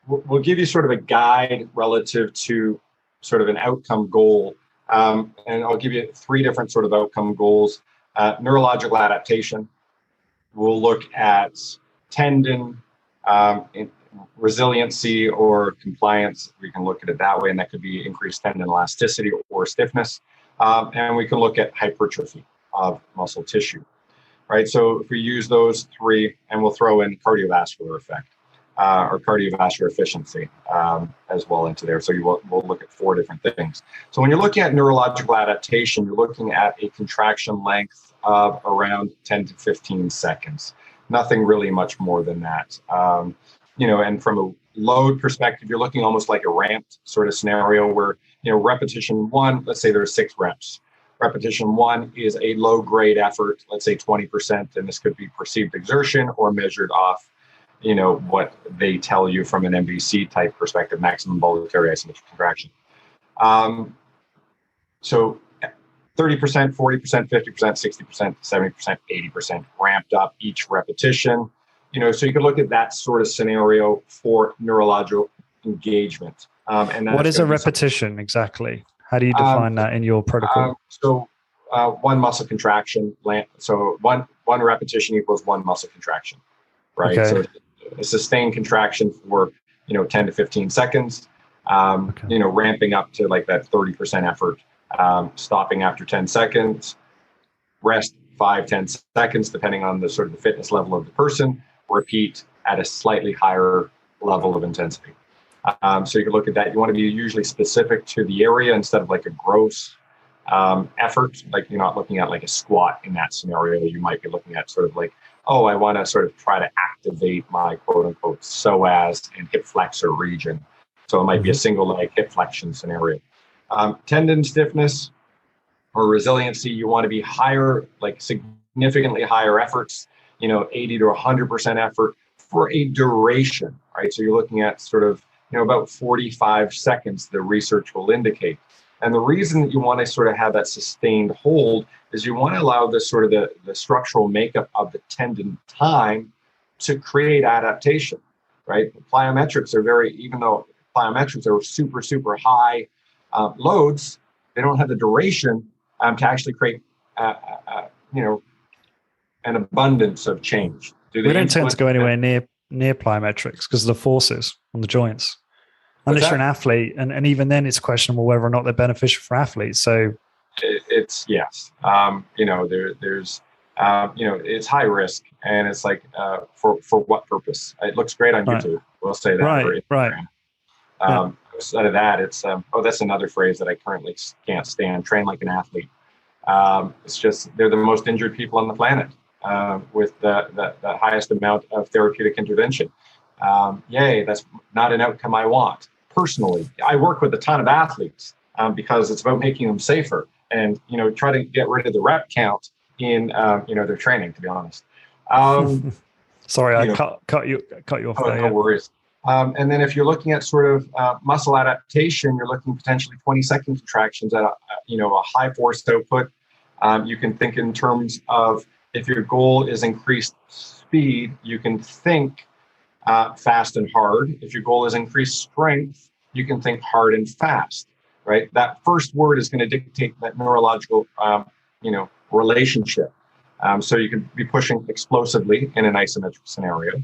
we'll give you sort of a guide relative to sort of an outcome goal. And I'll give you 3 different sort of outcome goals. Neurological adaptation. We'll look at tendon, resiliency or compliance. We can look at it that way, and that could be increased tendon elasticity or stiffness. And we can look at hypertrophy of muscle tissue, right? So if we use those 3, and we'll throw in cardiovascular effect. Or cardiovascular efficiency as well into there. So we'll look at 4 different things. So when you're looking at neurological adaptation, you're looking at a contraction length of around 10 to 15 seconds. Nothing really much more than that. And from a load perspective, you're looking almost like a ramped sort of scenario where, repetition 1, let's say there's 6 reps. Repetition 1 is a low grade effort, let's say 20%, and this could be perceived exertion or measured off what they tell you from an MVC type perspective, maximum voluntary isometric contraction. So 30%, 40%, 50%, 60%, 70%, 80% ramped up each repetition. So you could look at that sort of scenario for neurological engagement. And what is a repetition exactly? How do you define that in your protocol? So 1 muscle contraction. So one repetition equals 1 muscle contraction, right? Okay. So a sustained contraction for 10 to 15 seconds, ramping up to like that 30% effort, stopping after 10 seconds, rest 5-10 seconds depending on the sort of the fitness level of the person, repeat at a slightly higher level of intensity. So you can look at that. You want to be usually specific to the area instead of like a gross effort. Like you're not looking at like a squat in that scenario. You might be looking at sort of like, oh, I want to sort of try to activate my quote unquote psoas and hip flexor region. So it might be a single leg hip flexion scenario. Tendon stiffness or resiliency, you want to be higher, like significantly higher efforts, 80 to 100% effort for a duration, right? So you're looking at sort of, about 45 seconds, the research will indicate. And the reason that you want to sort of have that sustained hold is you want to allow this sort of the structural makeup of the tendon time to create adaptation. right? Plyometrics are even though plyometrics are super, super high loads, they don't have the duration to actually create, an abundance of change. We don't tend to go anywhere near plyometrics because of the forces on the joints. Unless you're an athlete, and even then it's questionable whether or not they're beneficial for athletes. So it's yes. There's it's high risk, and it's like for what purpose? It looks great on YouTube. We'll say that. Right. Outside of that, it's that's another phrase that I currently can't stand. Train like an athlete. It's just they're the most injured people on the planet with the highest amount of therapeutic intervention. Yay, that's not an outcome I want. Personally, I work with a ton of athletes because it's about making them safer and, try to get rid of the rep count in, their training, to be honest. Sorry, I cut you off there. No worries. And then if you're looking at sort of muscle adaptation, you're looking potentially 20-second contractions at a high force output. You can think in terms of if your goal is increased speed, you can think fast and hard. If your goal is increased strength, you can think hard and fast, right? That first word is going to dictate that neurological, relationship. So you can be pushing explosively in an isometric scenario,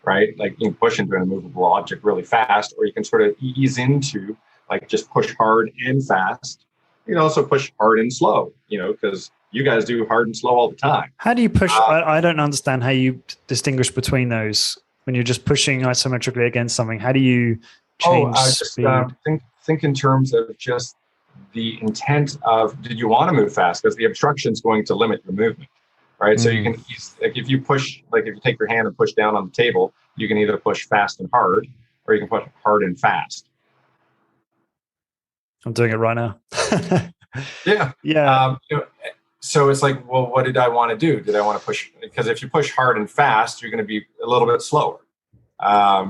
right? Like you can push into an immovable object really fast, or you can sort of ease into like just push hard and fast. You can also push hard and slow, because you guys do hard and slow all the time. How do you push? I don't understand how you distinguish between those when you're just pushing isometrically against something. How do you change speed? Think in terms of just the intent of, did you want to move fast? Because the obstruction is going to limit your movement, right? So you can, if you push, like if you take your hand and push down on the table, you can either push fast and hard, or you can push hard and fast. I'm doing it right now. Yeah. So it's like, well, what did I want to do? Did I want to push? Because if you push hard and fast, you're going to be a little bit slower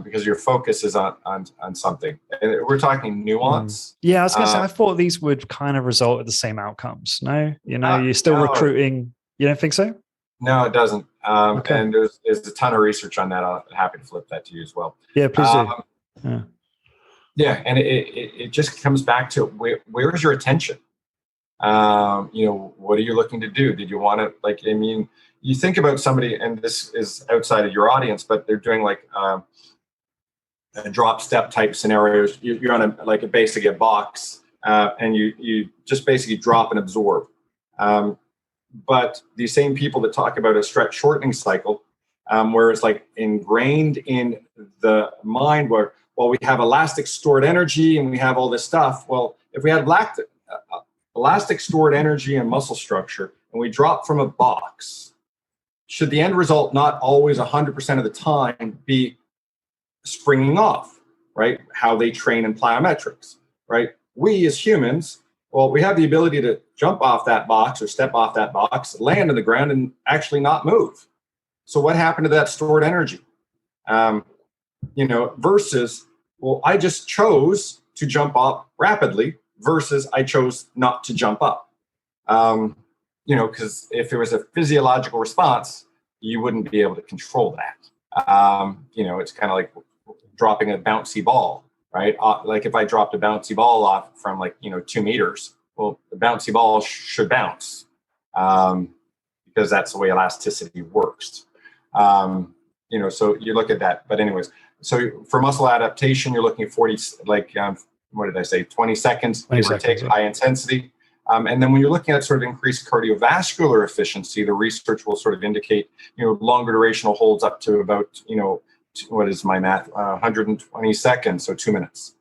because your focus is on something. And we're talking nuance. Yeah, I was going to say, I thought these would kind of result in the same outcomes. No, you're still recruiting. You don't think so? No, it doesn't. Okay. And there's a ton of research on that. I'm happy to flip that to you as well. Yeah, please do. Yeah, and it just comes back to where is your attention? What are you looking to do? Did you want to you think about somebody, and this is outside of your audience, but they're doing like a drop step type scenarios. You're on a basically a box, and you just basically drop and absorb. But these same people that talk about a stretch shortening cycle, where it's like ingrained in the mind where, well, we have elastic stored energy and we have all this stuff. Well, if we had elastic stored energy and muscle structure, and we drop from a box, should the end result not always 100% of the time be springing off, right? How they train in plyometrics, right? We as humans, well, we have the ability to jump off that box or step off that box, land on the ground, and actually not move. So what happened to that stored energy? Versus, well, I just chose to jump up rapidly versus I chose not to jump up. Because if there was a physiological response, you wouldn't be able to control that. It's kind of like dropping a bouncy ball, right? Like if I dropped a bouncy ball off from 2 meters, well, the bouncy ball should bounce because that's the way elasticity works. So you look at that. But anyways, so for muscle adaptation, you're looking at 40, what did I say? 20 seconds, give or take, high intensity. And then when you're looking at sort of increased cardiovascular efficiency, the research will sort of indicate, longer durational holds up to about, what is my math? 120 seconds, so 2 minutes,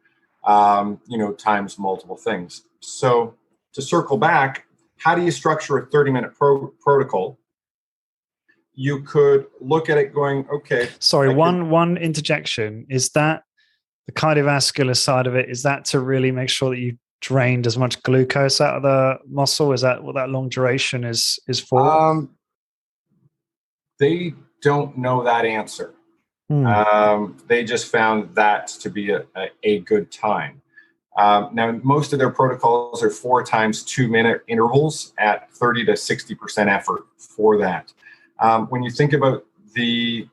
times multiple things. So to circle back, how do you structure a 30-minute protocol? You could look at it going, okay. Sorry, one interjection. Is that the cardiovascular side of it? Is that to really make sure that you drained as much glucose out of the muscle? Is that what that long duration is for? They don't know that answer. They just found that to be a good time. Now, most of their protocols are 4 times 2 minute intervals at 30 to 60% effort for that. When you think about the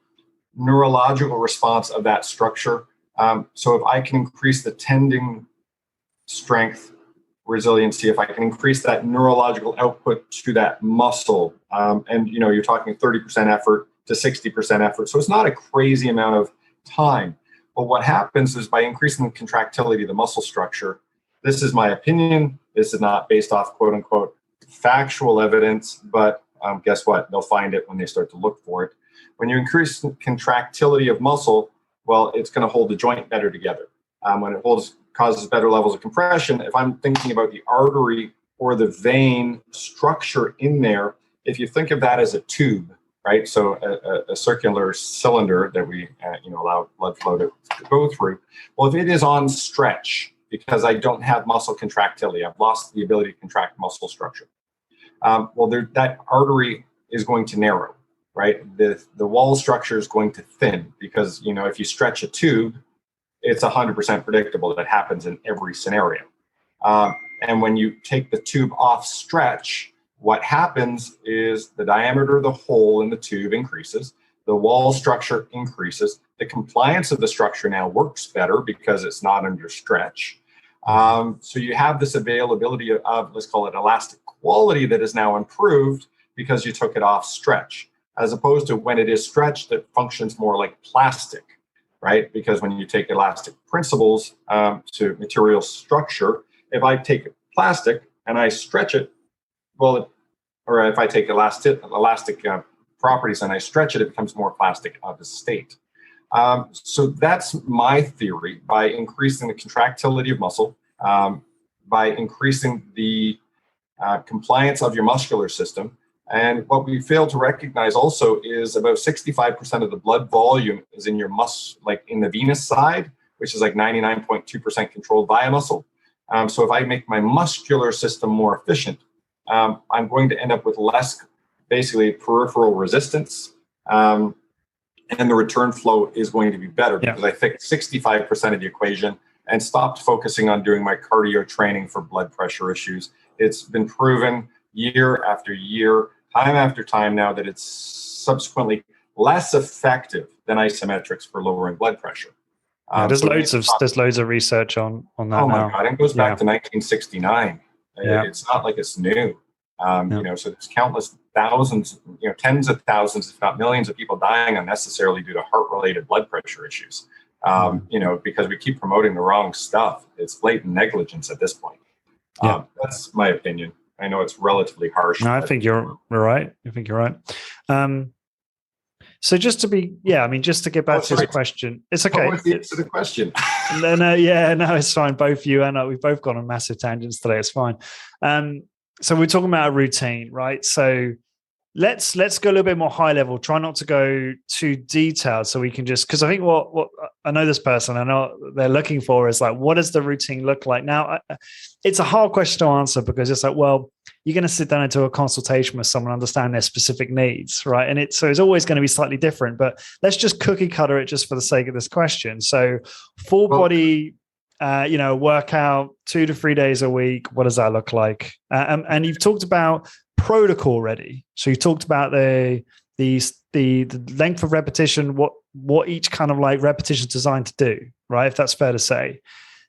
neurological response of that structure. So if I can increase the tendon strength, resiliency, if I can increase that neurological output to that muscle, and you're talking 30% effort to 60% effort. So it's not a crazy amount of time. But what happens is by increasing the contractility of the muscle structure, this is my opinion. This is not based off quote unquote factual evidence, but guess what? They'll find it when they start to look for it. When you increase the contractility of muscle, well, it's going to hold the joint better together. When it causes better levels of compression, if I'm thinking about the artery or the vein structure in there, if you think of that as a tube, right? So a circular cylinder that we allow blood flow to go through. Well, if it is on stretch, because I don't have muscle contractility, I've lost the ability to contract muscle structure. That artery is going to narrow, right? The wall structure is going to thin because, if you stretch a tube, it's 100% predictable that happens in every scenario. And when you take the tube off stretch, what happens is the diameter of the hole in the tube increases, the wall structure increases, the compliance of the structure now works better because it's not under stretch. So you have this availability of, let's call it elastic quality, that is now improved because you took it off stretch, as opposed to when it is stretched, it functions more like plastic, right? Because when you take elastic principles to material structure, if I take plastic and I stretch it, or if I take elastic properties and I stretch it, it becomes more plastic of a state. So that's my theory. By increasing the contractility of muscle, by increasing the compliance of your muscular system. And what we fail to recognize also is about 65% of the blood volume is in your like in the venous side, which is like 99.2% controlled via muscle. So if I make my muscular system more efficient, I'm going to end up with less, basically, peripheral resistance. And the return flow is going to be better because I fixed 65% of the equation and stopped focusing on doing my cardio training for blood pressure issues. It's been proven year after year, time after time now, that it's subsequently less effective than isometrics for lowering blood pressure. There's loads of research on that. Oh my God, it goes back to 1969. It's not like it's new. So there's countless thousands, tens of thousands, if not millions of people dying unnecessarily due to heart-related blood pressure issues. Because we keep promoting the wrong stuff. It's blatant negligence at this point. That's my opinion. I know it's relatively harsh. No, I think you're right. So just to get back to this question, it's okay. What was the answer to the question? No, it's fine. Both you and I, we've both gone on massive tangents today. It's fine. So we're talking about a routine, right? So let's go a little bit more high level. Try not to go too detailed, so we can just, because I think what I know this person, I know what they're looking for is like, what does the routine look like? Now, it's a hard question to answer because it's like, well, you're going to sit down into a consultation with someone, understand their specific needs, right? And it's always going to be slightly different, but let's just cookie cutter it just for the sake of this question. So full body, workout 2 to 3 days a week. What does that look like? And you've talked about protocol already. So you talked about the length of repetition, what each kind of like repetition is designed to do, right? If that's fair to say.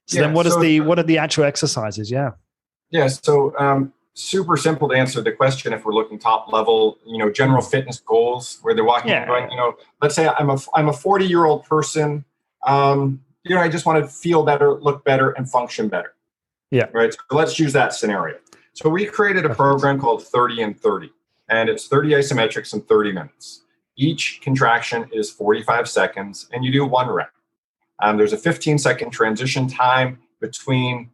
So then what are the actual exercises? So super simple to answer the question. If we're looking top level, general fitness goals where they're walking and going, let's say I'm a 40-year-old person. I just want to feel better, look better, and function better. Right. So let's use that scenario. So we created a program called 30 and 30, and it's 30 isometrics in 30 minutes. Each contraction is 45 seconds, and you do 1 rep. There's a 15-second transition time between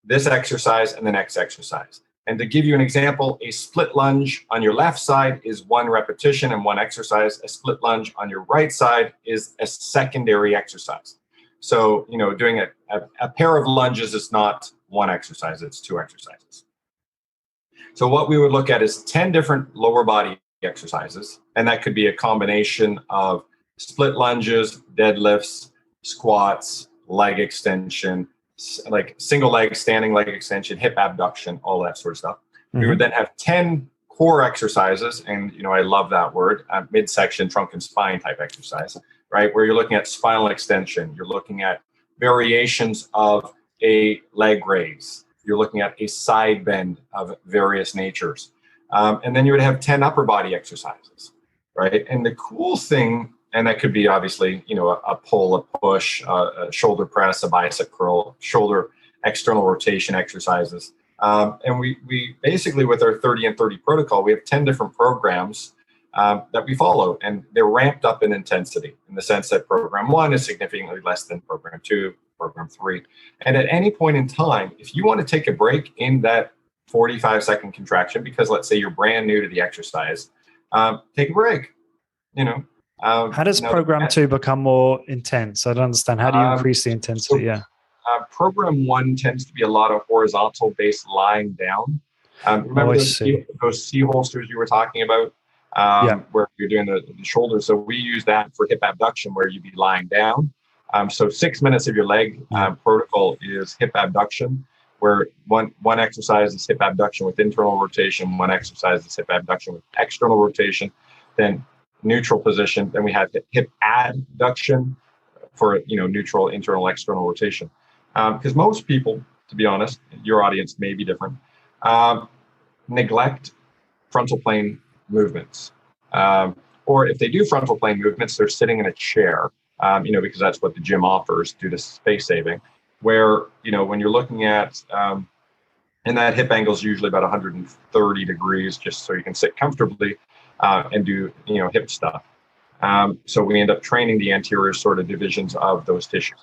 this exercise and the next exercise. And to give you an example, a split lunge on your left side is 1 repetition and 1 exercise. A split lunge on your right side is a secondary exercise. So, doing a pair of lunges is not 1 exercise, it's 2 exercises. So what we would look at is 10 different lower body exercises. And that could be a combination of split lunges, deadlifts, squats, leg extension, like single leg, standing leg extension, hip abduction, all that sort of stuff. Mm-hmm. We would then have 10 core exercises. And, I love that word, midsection, trunk and spine type exercise. right? Where you're looking at spinal extension, you're looking at variations of a leg raise, you're looking at a side bend of various natures. And then you would have 10 upper body exercises, right? And the cool thing, and that could be obviously, a pull, a push, a shoulder press, a bicep curl, shoulder external rotation exercises. And we basically, with our 30 and 30 protocol, we have 10 different programs that we follow, and they're ramped up in intensity in the sense that program 1 is significantly less than program 2, program 3. And at any point in time, if you want to take a break in that 45-second contraction, because let's say you're brand new to the exercise, take a break, How does program 2 become more intense? I don't understand. How do you increase the intensity? Program 1 tends to be a lot of horizontal based lying down. Remember those C holsters you were talking about, where you're doing the shoulders. So we use that for hip abduction, where you'd be lying down. So 6 minutes of your leg protocol is hip abduction, where one exercise is hip abduction with internal rotation, one exercise is hip abduction with external rotation, then neutral position. Then we have hip adduction for neutral, internal, external rotation. Because most people, to be honest, your audience may be different, neglect frontal plane movements. Or if they do frontal plane movements, they're sitting in a chair, because that's what the gym offers due to space saving, where, when you're looking at, and that hip angle is usually about 130 degrees, just so you can sit comfortably and do, hip stuff. So we end up training the anterior sort of divisions of those tissues.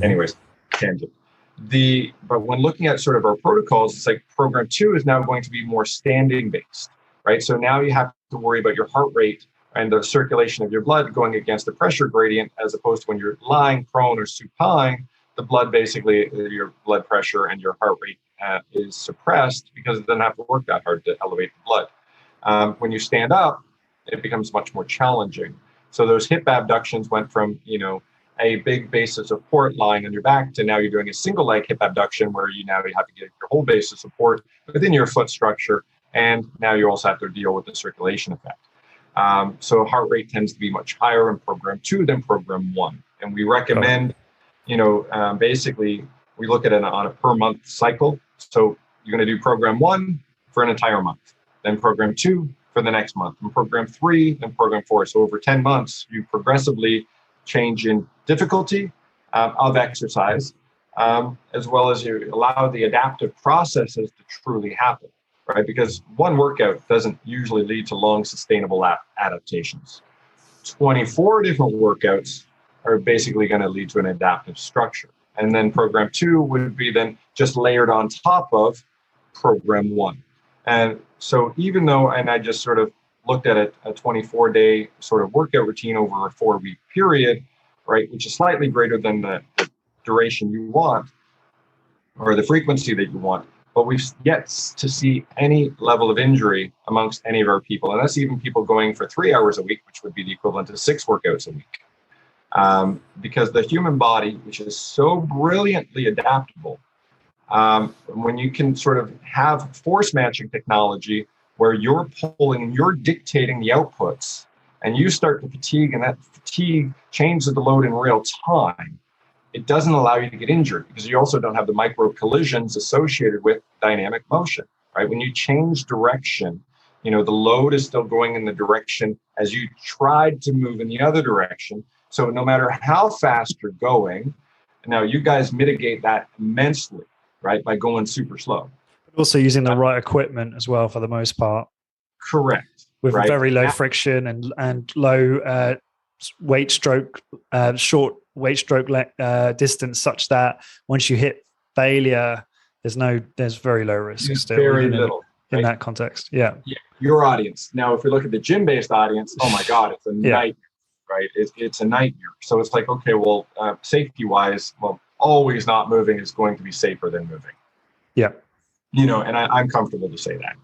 Anyways, tangent. But when looking at sort of our protocols, it's like program 2 is now going to be more standing based, right? So now you have to worry about your heart rate and the circulation of your blood going against the pressure gradient, as opposed to when you're lying prone or supine, the blood basically, your blood pressure and your heart rate is suppressed because it doesn't have to work that hard to elevate the blood. When you stand up, it becomes much more challenging. So those hip abductions went from, a big base of support lying on your back to now you're doing a single leg hip abduction, where you have to get your whole base of support within your foot structure. And now you also have to deal with the circulation effect. So heart rate tends to be much higher in program 2 than program 1. And we recommend, basically we look at it on a per month cycle. So you're going to do program 1 for an entire month, then program 2 for the next month, and program 3, and program 4. So over 10 months, you progressively change in difficulty of exercise, as well as you allow the adaptive processes to truly happen, right? Because one workout doesn't usually lead to long sustainable adaptations. 24 different workouts are basically going to lead to an adaptive structure. And then program 2 would be then just layered on top of program 1. And so even though, and I just sort of looked at a 24-day sort of workout routine over a 4-week period, right, which is slightly greater than the duration you want or the frequency that you want, but we've yet to see any level of injury amongst any of our people. And that's even people going for 3 hours a week, which would be the equivalent to 6 workouts a week. Because the human body, which is so brilliantly adaptable, when you can sort of have force matching technology where you're pulling and you're dictating the outputs, and you start to fatigue, and that fatigue changes the load in real time, it doesn't allow you to get injured, because you also don't have the micro collisions associated with dynamic motion, right? When you change direction, the load is still going in the direction as you tried to move in the other direction. So no matter how fast you're going, now you guys mitigate that immensely, right, by going super slow. But also using the right equipment as well, for the most part. Correct. With right? very low friction and low weight stroke, short weight stroke distance, such that once you hit failure, there's very low risk still. Very little. In that context. Yeah. Your audience. Now, if we look at the gym-based audience, oh my God, it's a nightmare, right? It's a nightmare. So it's like, okay, well, safety-wise, always not moving is going to be safer than moving. Yeah. And I'm comfortable to say that.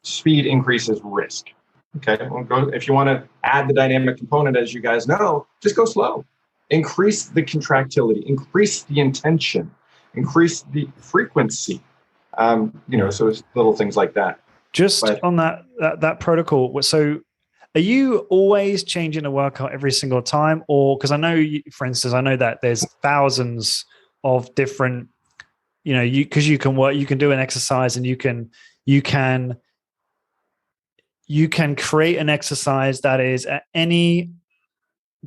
Speed increases risk. Okay, if you want to add the dynamic component, as you guys know, just go slow. Increase the contractility, increase the intention, increase the frequency. So it's little things like that. On that protocol. So Are you always changing a workout every single time? Or because I know, for instance, I know that there's thousands of different, because you can work, you can do an exercise and you can create an exercise that is at any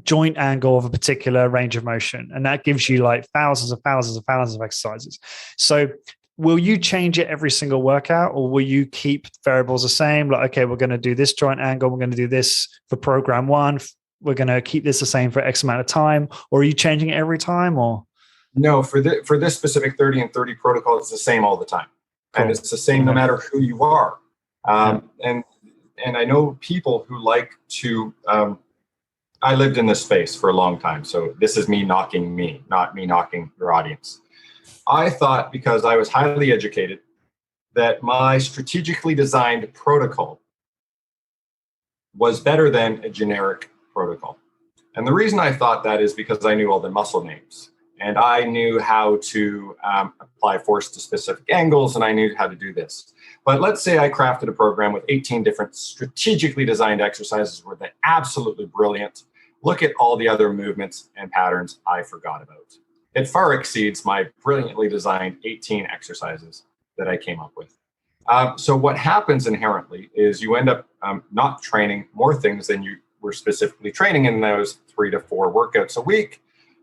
joint angle of a particular range of motion. And that gives you like thousands of exercises. So will you change it every single workout, or will you keep variables the same? Like, okay, we're going to do this joint angle. We're going to do this for program 1. We're going to keep this the same for X amount of time. Or are you changing it every time? Or no, for this specific 30 and 30 protocol, it's the same all the time. Cool. And it's the same no matter who you are. And I know people who like to, I lived in this space for a long time. So this is me knocking me, not me knocking your audience. I thought, because I was highly educated, that my strategically designed protocol was better than a generic protocol. And the reason I thought that is because I knew all the muscle names, and I knew how to apply force to specific angles, and I knew how to do this. But let's say I crafted a program with 18 different strategically designed exercises where they're absolutely brilliant. Look at all the other movements and patterns I forgot about. It far exceeds my brilliantly designed 18 exercises that I came up with. So what happens inherently is you end up not training more things than you were specifically training in those 3 to 4 workouts a week,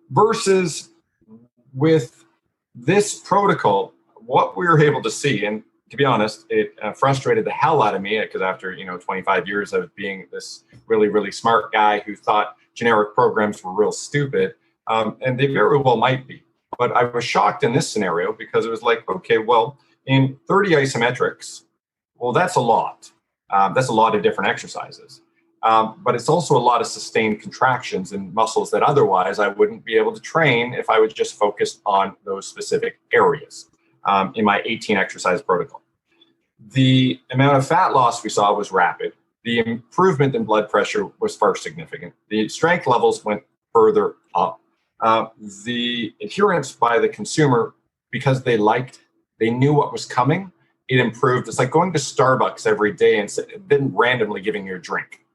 versus with this protocol, what we were able to see, and to be honest, it frustrated the hell out of me, because after 25 years of being this really, really smart guy who thought generic programs were real stupid, and they very well might be. But I was shocked in this scenario, because it was like, okay, well, in 30 isometrics, well, that's a lot. That's a lot of different exercises. But it's also a lot of sustained contractions in muscles that otherwise I wouldn't be able to train if I was just focused on those specific areas in my 18 exercise protocol. The amount of fat loss we saw was rapid. The improvement in blood pressure was far significant. The strength levels went further up. The adherence by the consumer, because they knew what was coming, it improved. It's like going to Starbucks every day and then randomly giving you a drink,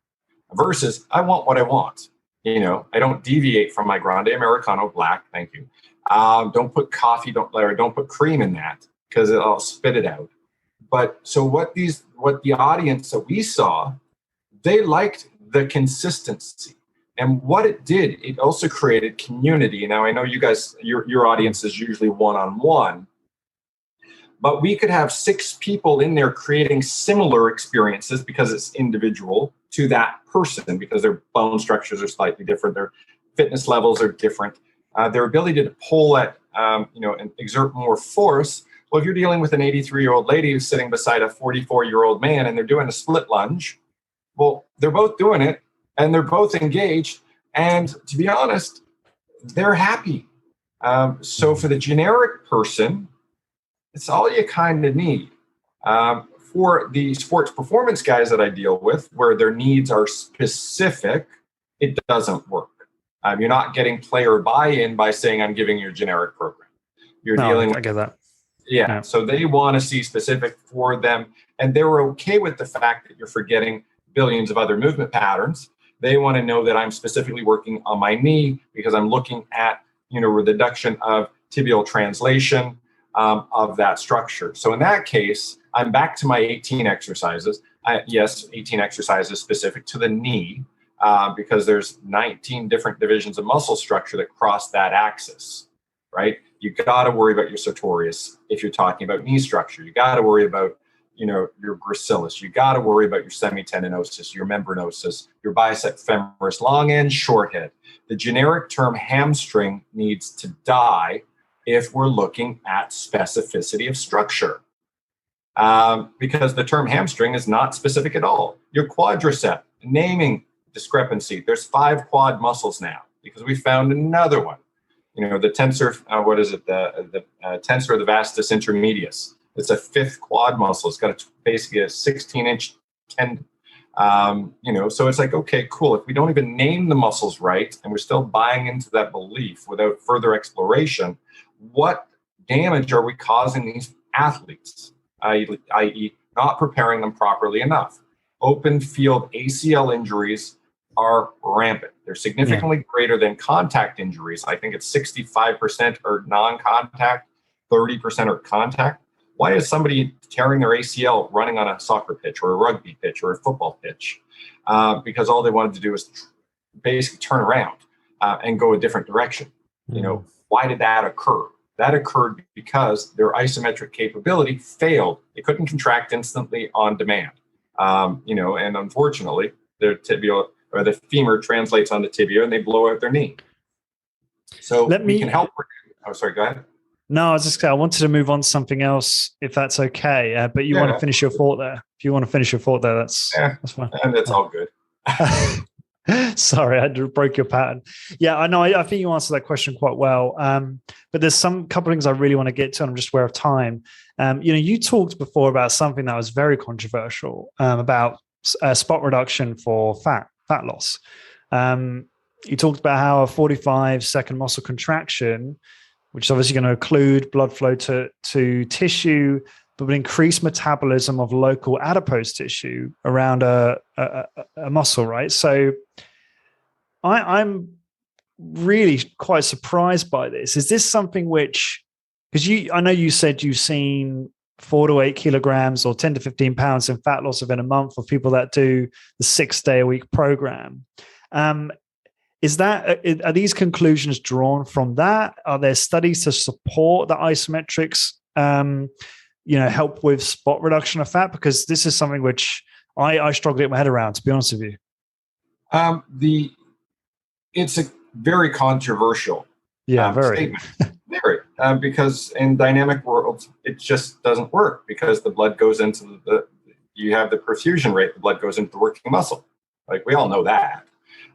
versus I want what I want. I don't deviate from my grande Americano black. Thank you. Don't put coffee, don't put cream in that, because I'll spit it out. But so what the audience that we saw, they liked the consistency. And what it did, it also created community. Now, I know you guys, your audience is usually one-on-one, but we could have 6 people in there creating similar experiences, because it's individual to that person, because their bone structures are slightly different, their fitness levels are different, their ability to pull at, and exert more force. Well, if you're dealing with an 83-year-old lady who's sitting beside a 44-year-old man and they're doing a split lunge, well, they're both doing it and they're both engaged. And to be honest, they're happy. So for the generic person, it's all you kind of need. For the sports performance guys that I deal with, where their needs are specific, it doesn't work. You're not getting player buy-in by saying, I'm giving you a generic program. I get that. Yeah. So they want to see specific for them. And they're okay with the fact that you're forgetting billions of other movement patterns. They want to know that I'm specifically working on my knee, because I'm looking at, reduction of tibial translation of that structure. So in that case, I'm back to my 18 exercises. 18 exercises specific to the knee, because there's 19 different divisions of muscle structure that cross that axis, right? You got to worry about your sartorius if you're talking about knee structure. You got to worry about, your gracilis. You got to worry about your semitendinosus, your membranosus, your bicep femoris, long and short head. The generic term hamstring needs to die if we're looking at specificity of structure. Because the term hamstring is not specific at all. Your quadricep, naming discrepancy. There's 5 quad muscles now, because we found another one. The tensor, the tensor of the vastus intermedius. It's a 5th quad muscle. It's got basically a 16-inch tendon. So it's like, okay, cool. If we don't even name the muscles right, and we're still buying into that belief without further exploration, what damage are we causing these athletes, i.e. not preparing them properly enough? open field ACL injuries are rampant. They're significantly greater than contact injuries. I think it's 65% are non-contact, 30% are contact. Why is somebody tearing their ACL running on a soccer pitch or a rugby pitch or a football pitch? Because all they wanted to do is basically turn around and go a different direction. You know, why did that occur? That occurred because their isometric capability failed. They couldn't contract instantly on demand. You know, and unfortunately, their tibial or the femur translates on the tibia and they blow out their knee. So we can help. Oh, sorry, go ahead. No, I was just I wanted to move on to something else, if that's okay. But you want to finish your thought there. If you want to finish your thought there, that's fine. And that's all good. Sorry, I broke your pattern. Yeah, I know. I think you answered that question quite well. But there's some couple of things I really want to get to, and I'm just aware of time. You know, you talked before about something that was very controversial about spot reduction for fat loss. You talked about how a 45-second muscle contraction, which is obviously going to include blood flow to tissue, but would increase metabolism of local adipose tissue around a muscle, right? So I'm really quite surprised by this. Is this something which, because I know you said you've seen 4 to 8 kilograms or 10 to 15 pounds in fat loss within a month for people that do the 6-day-a-week program. Are these conclusions drawn from that? Are there studies to support that isometrics, help with spot reduction of fat? Because this is something which I struggle to get my head around, to be honest with you. It's a very controversial statement. Very, because in dynamic worlds, it just doesn't work because the blood goes into you have the perfusion rate, the blood goes into the working muscle. Like we all know that.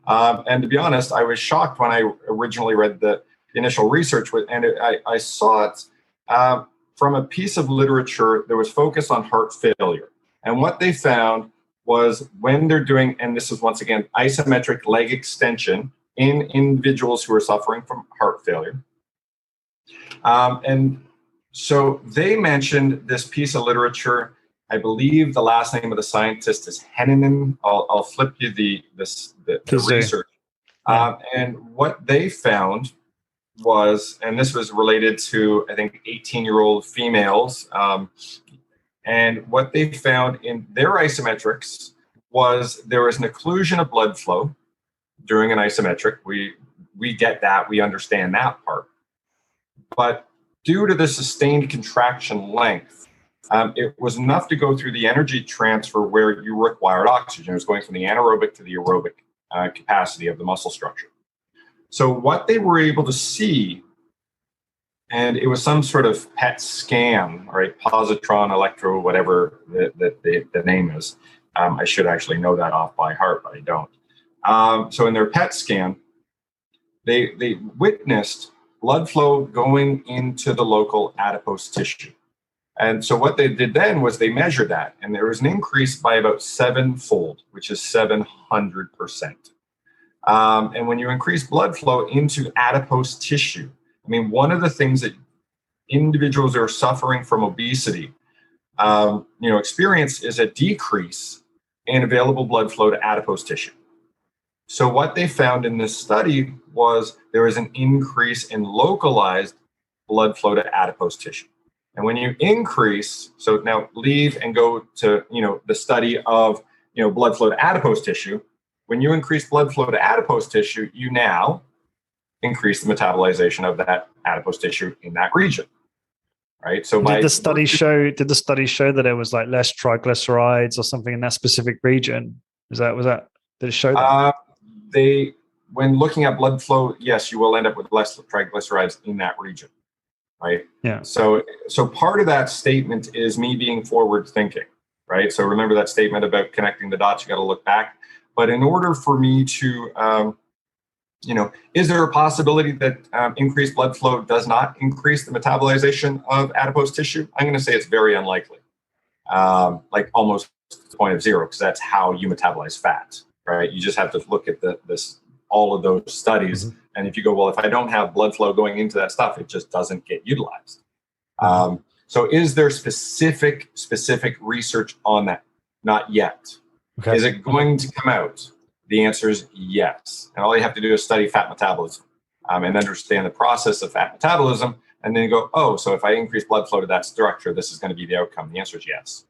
And to be honest, I was shocked when I originally read the initial research, I saw it from a piece of literature that was focused on heart failure. And what they found was when they're doing, and this is once again, isometric leg extension in individuals who are suffering from heart failure. And so they mentioned this piece of literature. I believe the last name of the scientist is Henneman. I'll flip you the research. And what they found was, and this was related to, I think, 18-year-old females. And what they found in their isometrics was there was an occlusion of blood flow during an isometric. We get that. We understand that part. But due to the sustained contraction length, it was enough to go through the energy transfer where you required oxygen. It was going from the anaerobic to the aerobic capacity of the muscle structure. So what they were able to see, and it was some sort of PET scan, right? Positron electro, whatever the name is. I should actually know that off by heart, but I don't. So in their PET scan, they witnessed blood flow going into the local adipose tissue. And so what they did then was they measured that, and there was an increase by about 7-fold, which is 700%. And when you increase blood flow into adipose tissue, I mean, one of the things that individuals who are suffering from obesity, experience is a decrease in available blood flow to adipose tissue. So what they found in this study was there was an increase in localized blood flow to adipose tissue. And when you increase, so now leave and go to, the study of, blood flow to adipose tissue. When you increase blood flow to adipose tissue, you now increase the metabolization of that adipose tissue in that region, right? So did the study show that it was like less triglycerides or something in that specific region? Did it show that? When looking at blood flow, yes, you will end up with less triglycerides in that region, right? Yeah. So part of that statement is me being forward thinking, right? So remember that statement about connecting the dots, you got to look back. But in order for me to, is there a possibility that increased blood flow does not increase the metabolization of adipose tissue? I'm going to say it's very unlikely, like almost to the point of zero, because that's how you metabolize fat, right? You just have to look at all of those studies. Mm-hmm. And if you go, well, if I don't have blood flow going into that stuff, it just doesn't get utilized. So is there specific research on that? Not yet. Okay. Is it going to come out? The answer is yes. And all you have to do is study fat metabolism and understand the process of fat metabolism. And then you go, oh, so if I increase blood flow to that structure, this is going to be the outcome. The answer is yes.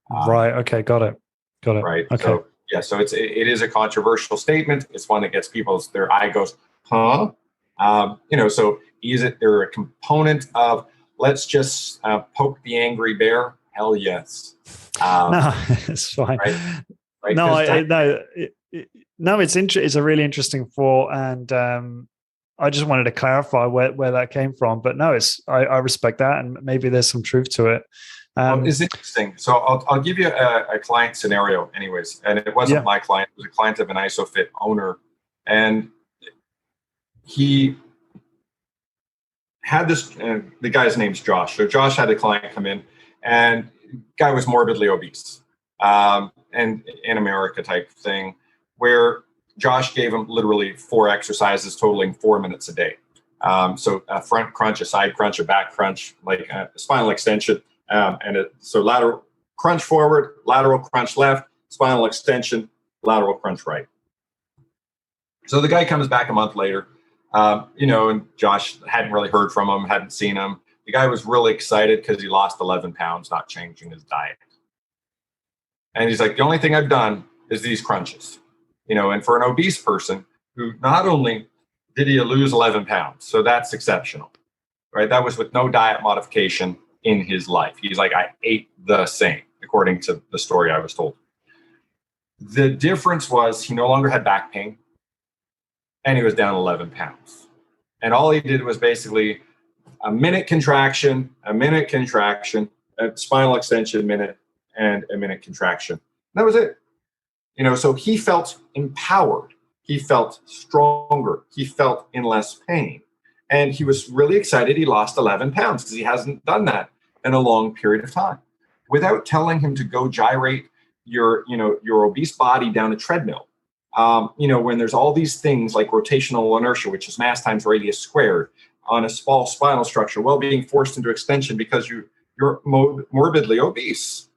Right. Okay. Got it. Right. Okay. So yeah. So it is a controversial statement. It's one that gets their eye goes, huh? So is it there a component of let's just poke the angry bear? Hell yes. No, it's fine. Right? No, it's a really interesting thought, and I just wanted to clarify where that came from. But no, I respect that, and maybe there's some truth to it. Well, it's interesting. So I'll give you a client scenario, anyways, and it wasn't my client; it was a client of an ISOFIT owner, and he had this. The guy's name's Josh. So Josh had a client come in, and the guy was morbidly obese, and in America type thing, where Josh gave him literally 4 exercises totaling 4 minutes a day. So a front crunch, a side crunch, a back crunch, like a spinal extension, so lateral crunch forward, lateral crunch left, spinal extension, lateral crunch right. So the guy comes back a month later, and Josh hadn't really heard from him, hadn't seen him. The guy was really excited because he lost 11 pounds, not changing his diet. And he's like, the only thing I've done is these crunches, and for an obese person who not only did he lose 11 pounds, so that's exceptional, right? That was with no diet modification in his life. He's like, I ate the same, according to the story I was told. The difference was he no longer had back pain and he was down 11 pounds. And all he did was basically a minute contraction, a spinal extension minute, and a minute contraction. And that was it. So he felt empowered. He felt stronger. He felt in less pain. And he was really excited he lost 11 pounds because he hasn't done that in a long period of time. Without telling him to go gyrate your obese body down a treadmill, when there's all these things like rotational inertia, which is mass times radius squared, on a small spinal structure, well, being forced into extension because you're morbidly obese,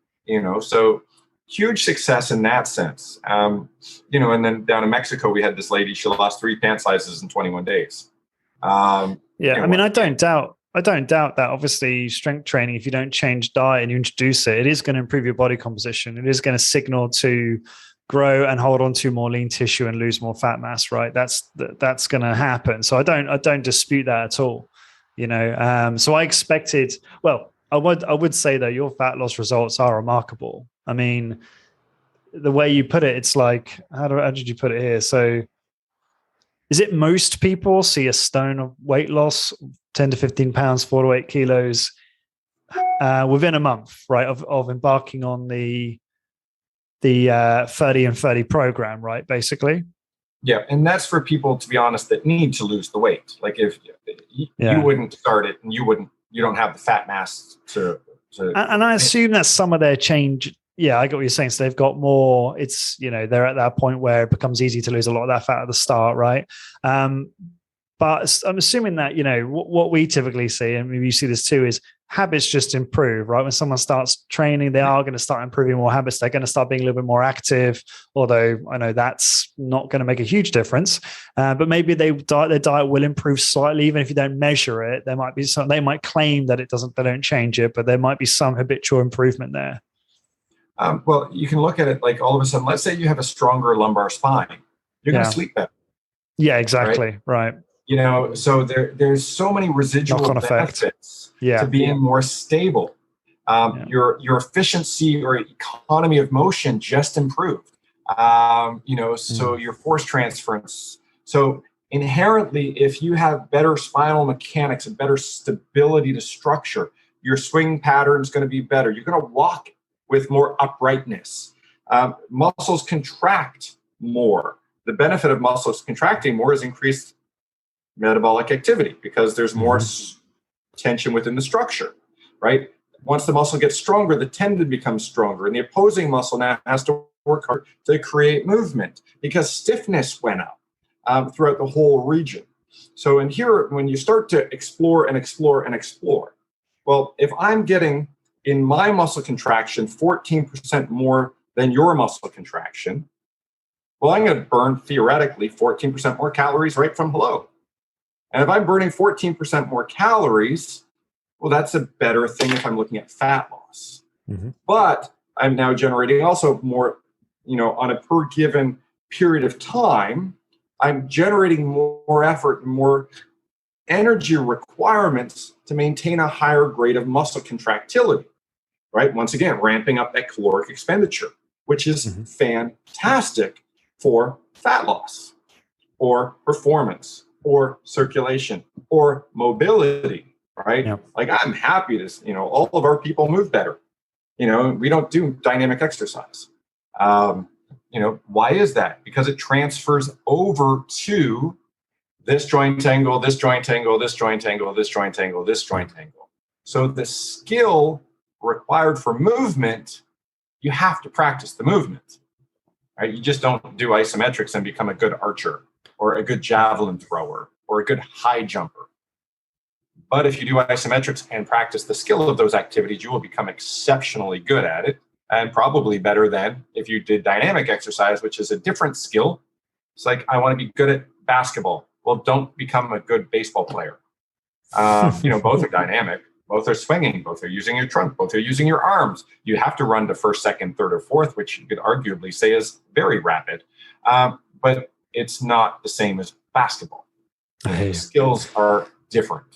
so huge success in that sense. And then down in Mexico, we had this lady, she lost 3 pant sizes in 21 days. I mean, I don't doubt that obviously strength training, if you don't change diet and you introduce it, it is going to improve your body composition. It is going to signal to grow and hold on to more lean tissue and lose more fat mass, right? That's going to happen. So I don't dispute that at all, so I expected, I would say though, your fat loss results are remarkable. I mean, the way you put it, it's like, how did you put it here? So is it most people see a stone of weight loss, 10 to 15 pounds, 4 to 8 kilos within a month, right, of embarking on the 30 and 30 program, right, basically? Yeah, and that's for people, to be honest, that need to lose the weight. Like if you wouldn't start it and you don't have the fat mass to and I assume that some of their change. Yeah, I get what you're saying. So they've got more, they're at that point where it becomes easy to lose a lot of that fat at the start, right? But I'm assuming that, what we typically see, and maybe you see this too, is habits just improve, right? When someone starts training, they are going to start improving more habits. They're going to start being a little bit more active, although I know that's not going to make a huge difference. But maybe their diet will improve slightly, even if you don't measure it. There might be some, they might claim that they don't change it, but there might be some habitual improvement there. Well, you can look at it like all of a sudden, let's say you have a stronger lumbar spine, you're going to sleep better. Yeah, exactly. Right. So there's so many residual benefits to being more stable. Your efficiency or economy of motion just improved. So your force transference. So inherently, if you have better spinal mechanics and better stability to structure, your swing pattern is going to be better. You're going to walk with more uprightness. Muscles contract more. The benefit of muscles contracting more is increased metabolic activity because there's more tension within the structure, right? Once the muscle gets stronger, the tendon becomes stronger, and the opposing muscle now has to work hard to create movement because stiffness went up throughout the whole region. So in here, when you start to explore, well, if I'm getting in my muscle contraction 14% more than your muscle contraction, well, I'm going to burn theoretically 14% more calories right from hello. And if I'm burning 14% more calories, well, that's a better thing if I'm looking at fat loss. Mm-hmm. But I'm now generating also more, on a per given period of time, I'm generating more effort, more energy requirements to maintain a higher grade of muscle contractility, right? Once again, ramping up that caloric expenditure, which is fantastic for fat loss or performance or circulation or mobility, right? Yeah. Like I'm happy to, all of our people move better. We don't do dynamic exercise. Why is that? Because it transfers over to this joint angle, this joint angle, this joint angle, this joint angle, this joint angle. So the skill required for movement, you have to practice the movement, right? You just don't do isometrics and become a good archer or a good javelin thrower or a good high jumper. But if you do isometrics and practice the skill of those activities, you will become exceptionally good at it, and probably better than if you did dynamic exercise, which is a different skill. It's like, I want to be good at basketball. Well, don't become a good baseball player. Both are dynamic. Both are swinging. Both are using your trunk. Both are using your arms. You have to run to first, second, third, or fourth, which you could arguably say is very rapid. But it's not the same as basketball. The skills are different.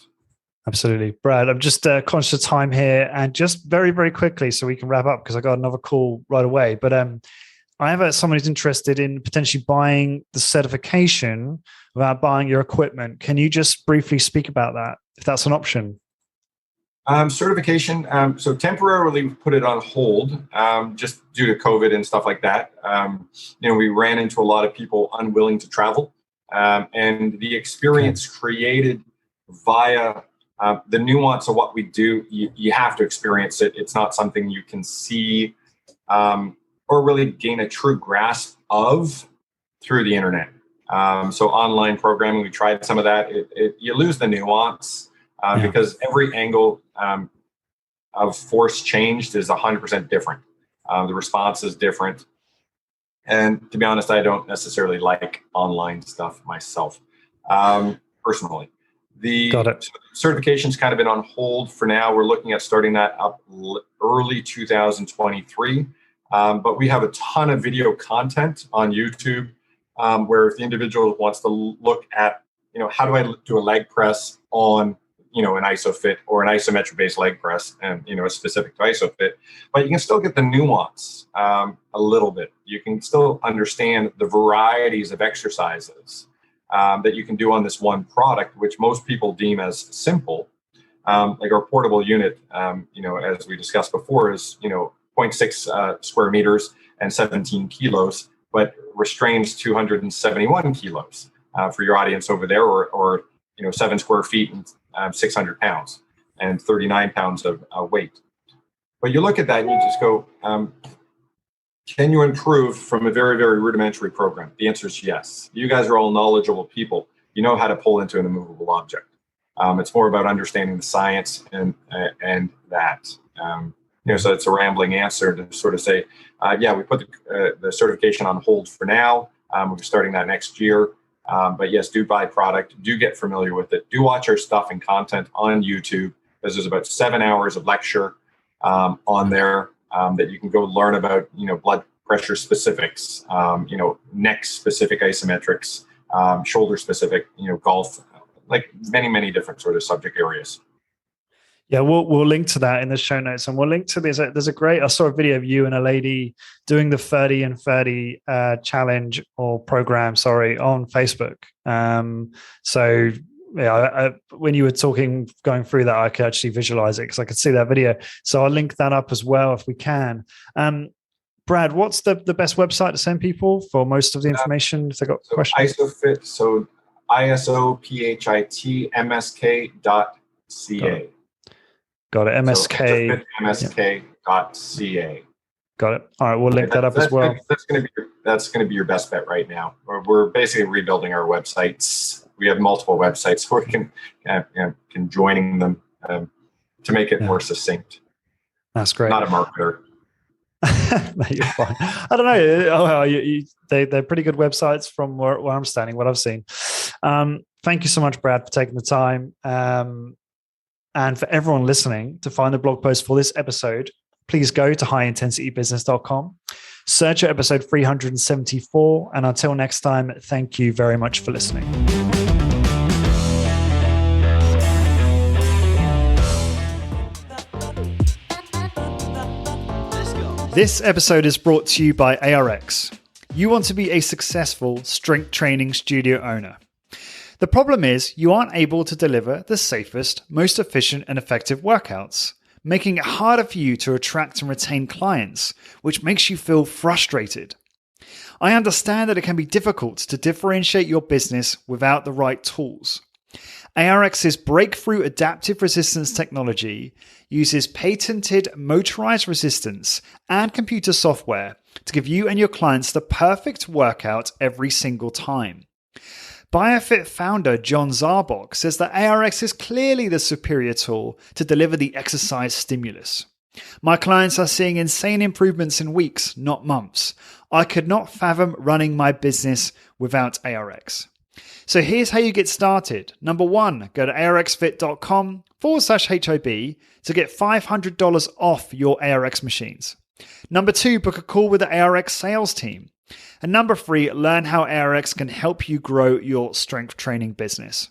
Absolutely. Brad, I'm just conscious of time here, and just very, very quickly so we can wrap up because I got another call right away. But I have someone who's interested in potentially buying the certification without buying your equipment. Can you just briefly speak about that, if that's an option? Certification. So temporarily put it on hold just due to COVID and stuff like that. We ran into a lot of people unwilling to travel, and the experience created via the nuance of what we do. You have to experience it. It's not something you can see or really gain a true grasp of through the internet. So online programming, we tried some of that. You lose the nuance because every angle of force changed is 100% different. The response is different. And to be honest, I don't necessarily like online stuff myself, personally. The certification's kind of been on hold for now. We're looking at starting that up early 2023. But we have a ton of video content on YouTube where if the individual wants to look at, how do I do a leg press on, an ISOFIT or an isometric based leg press, and, specific to ISOFIT, but you can still get the nuance a little bit. You can still understand the varieties of exercises that you can do on this one product, which most people deem as simple. Like our portable unit, as we discussed before, is, 0.6 square meters and 17 kilos, but restrains 271 kilos for your audience over there, or 7 square feet and 600 pounds and 39 pounds of weight. But you look at that and you just go, can you improve from a very, very rudimentary program? The answer is yes. You guys are all knowledgeable people. You know how to pull into an immovable object. It's more about understanding the science and that. So it's a rambling answer to sort of say, we put the certification on hold for now. We're starting that next year. But yes, do buy product, do get familiar with it, do watch our stuff and content on YouTube, because there's about 7 hours of lecture on there that you can go learn about, blood pressure specifics, neck specific isometrics, shoulder specific, golf, like many, many different sort of subject areas. Yeah, we'll link to that in the show notes, and we'll link to there's a great. I saw a video of you and a lady doing the 30 and 30 challenge or program, on Facebook. So yeah, when you were going through that, I could actually visualize it because I could see that video. So I'll link that up as well if we can. Brad, what's the best website to send people for most of the information if they got questions? ISOFIT, so ISOPHITMSK.ca. Got it. MSK. So MSK.ca. Got it. All right, we'll link that up as well. That's going to be your best bet right now. We're basically rebuilding our websites. We have multiple websites, so we can joining them to make it more succinct. That's great. Not a marketer. No, you're fine. I don't know. They're pretty good websites from where I'm standing, what I've seen. Thank you so much, Brad, for taking the time. And for everyone listening, to find the blog post for this episode, please go to highintensitybusiness.com. Search for episode 374. And until next time, thank you very much for listening. This episode is brought to you by ARX. You want to be a successful strength training studio owner. The problem is you aren't able to deliver the safest, most efficient and effective workouts, making it harder for you to attract and retain clients, which makes you feel frustrated. I understand that it can be difficult to differentiate your business without the right tools. ARX's breakthrough adaptive resistance technology uses patented motorized resistance and computer software to give you and your clients the perfect workout every single time. BioFit founder John Zarbok says that ARX is clearly the superior tool to deliver the exercise stimulus. My clients are seeing insane improvements in weeks, not months. I could not fathom running my business without ARX. So here's how you get started. Number 1, go to arxfit.com/HIB to get $500 off your ARX machines. Number 2, book a call with the ARX sales team. And number 3, learn how ARX can help you grow your strength training business.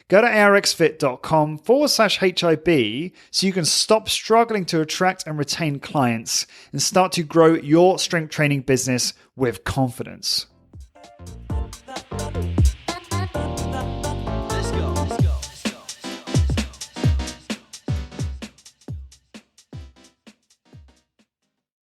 Go to arxfit.com/HIB so you can stop struggling to attract and retain clients and start to grow your strength training business with confidence.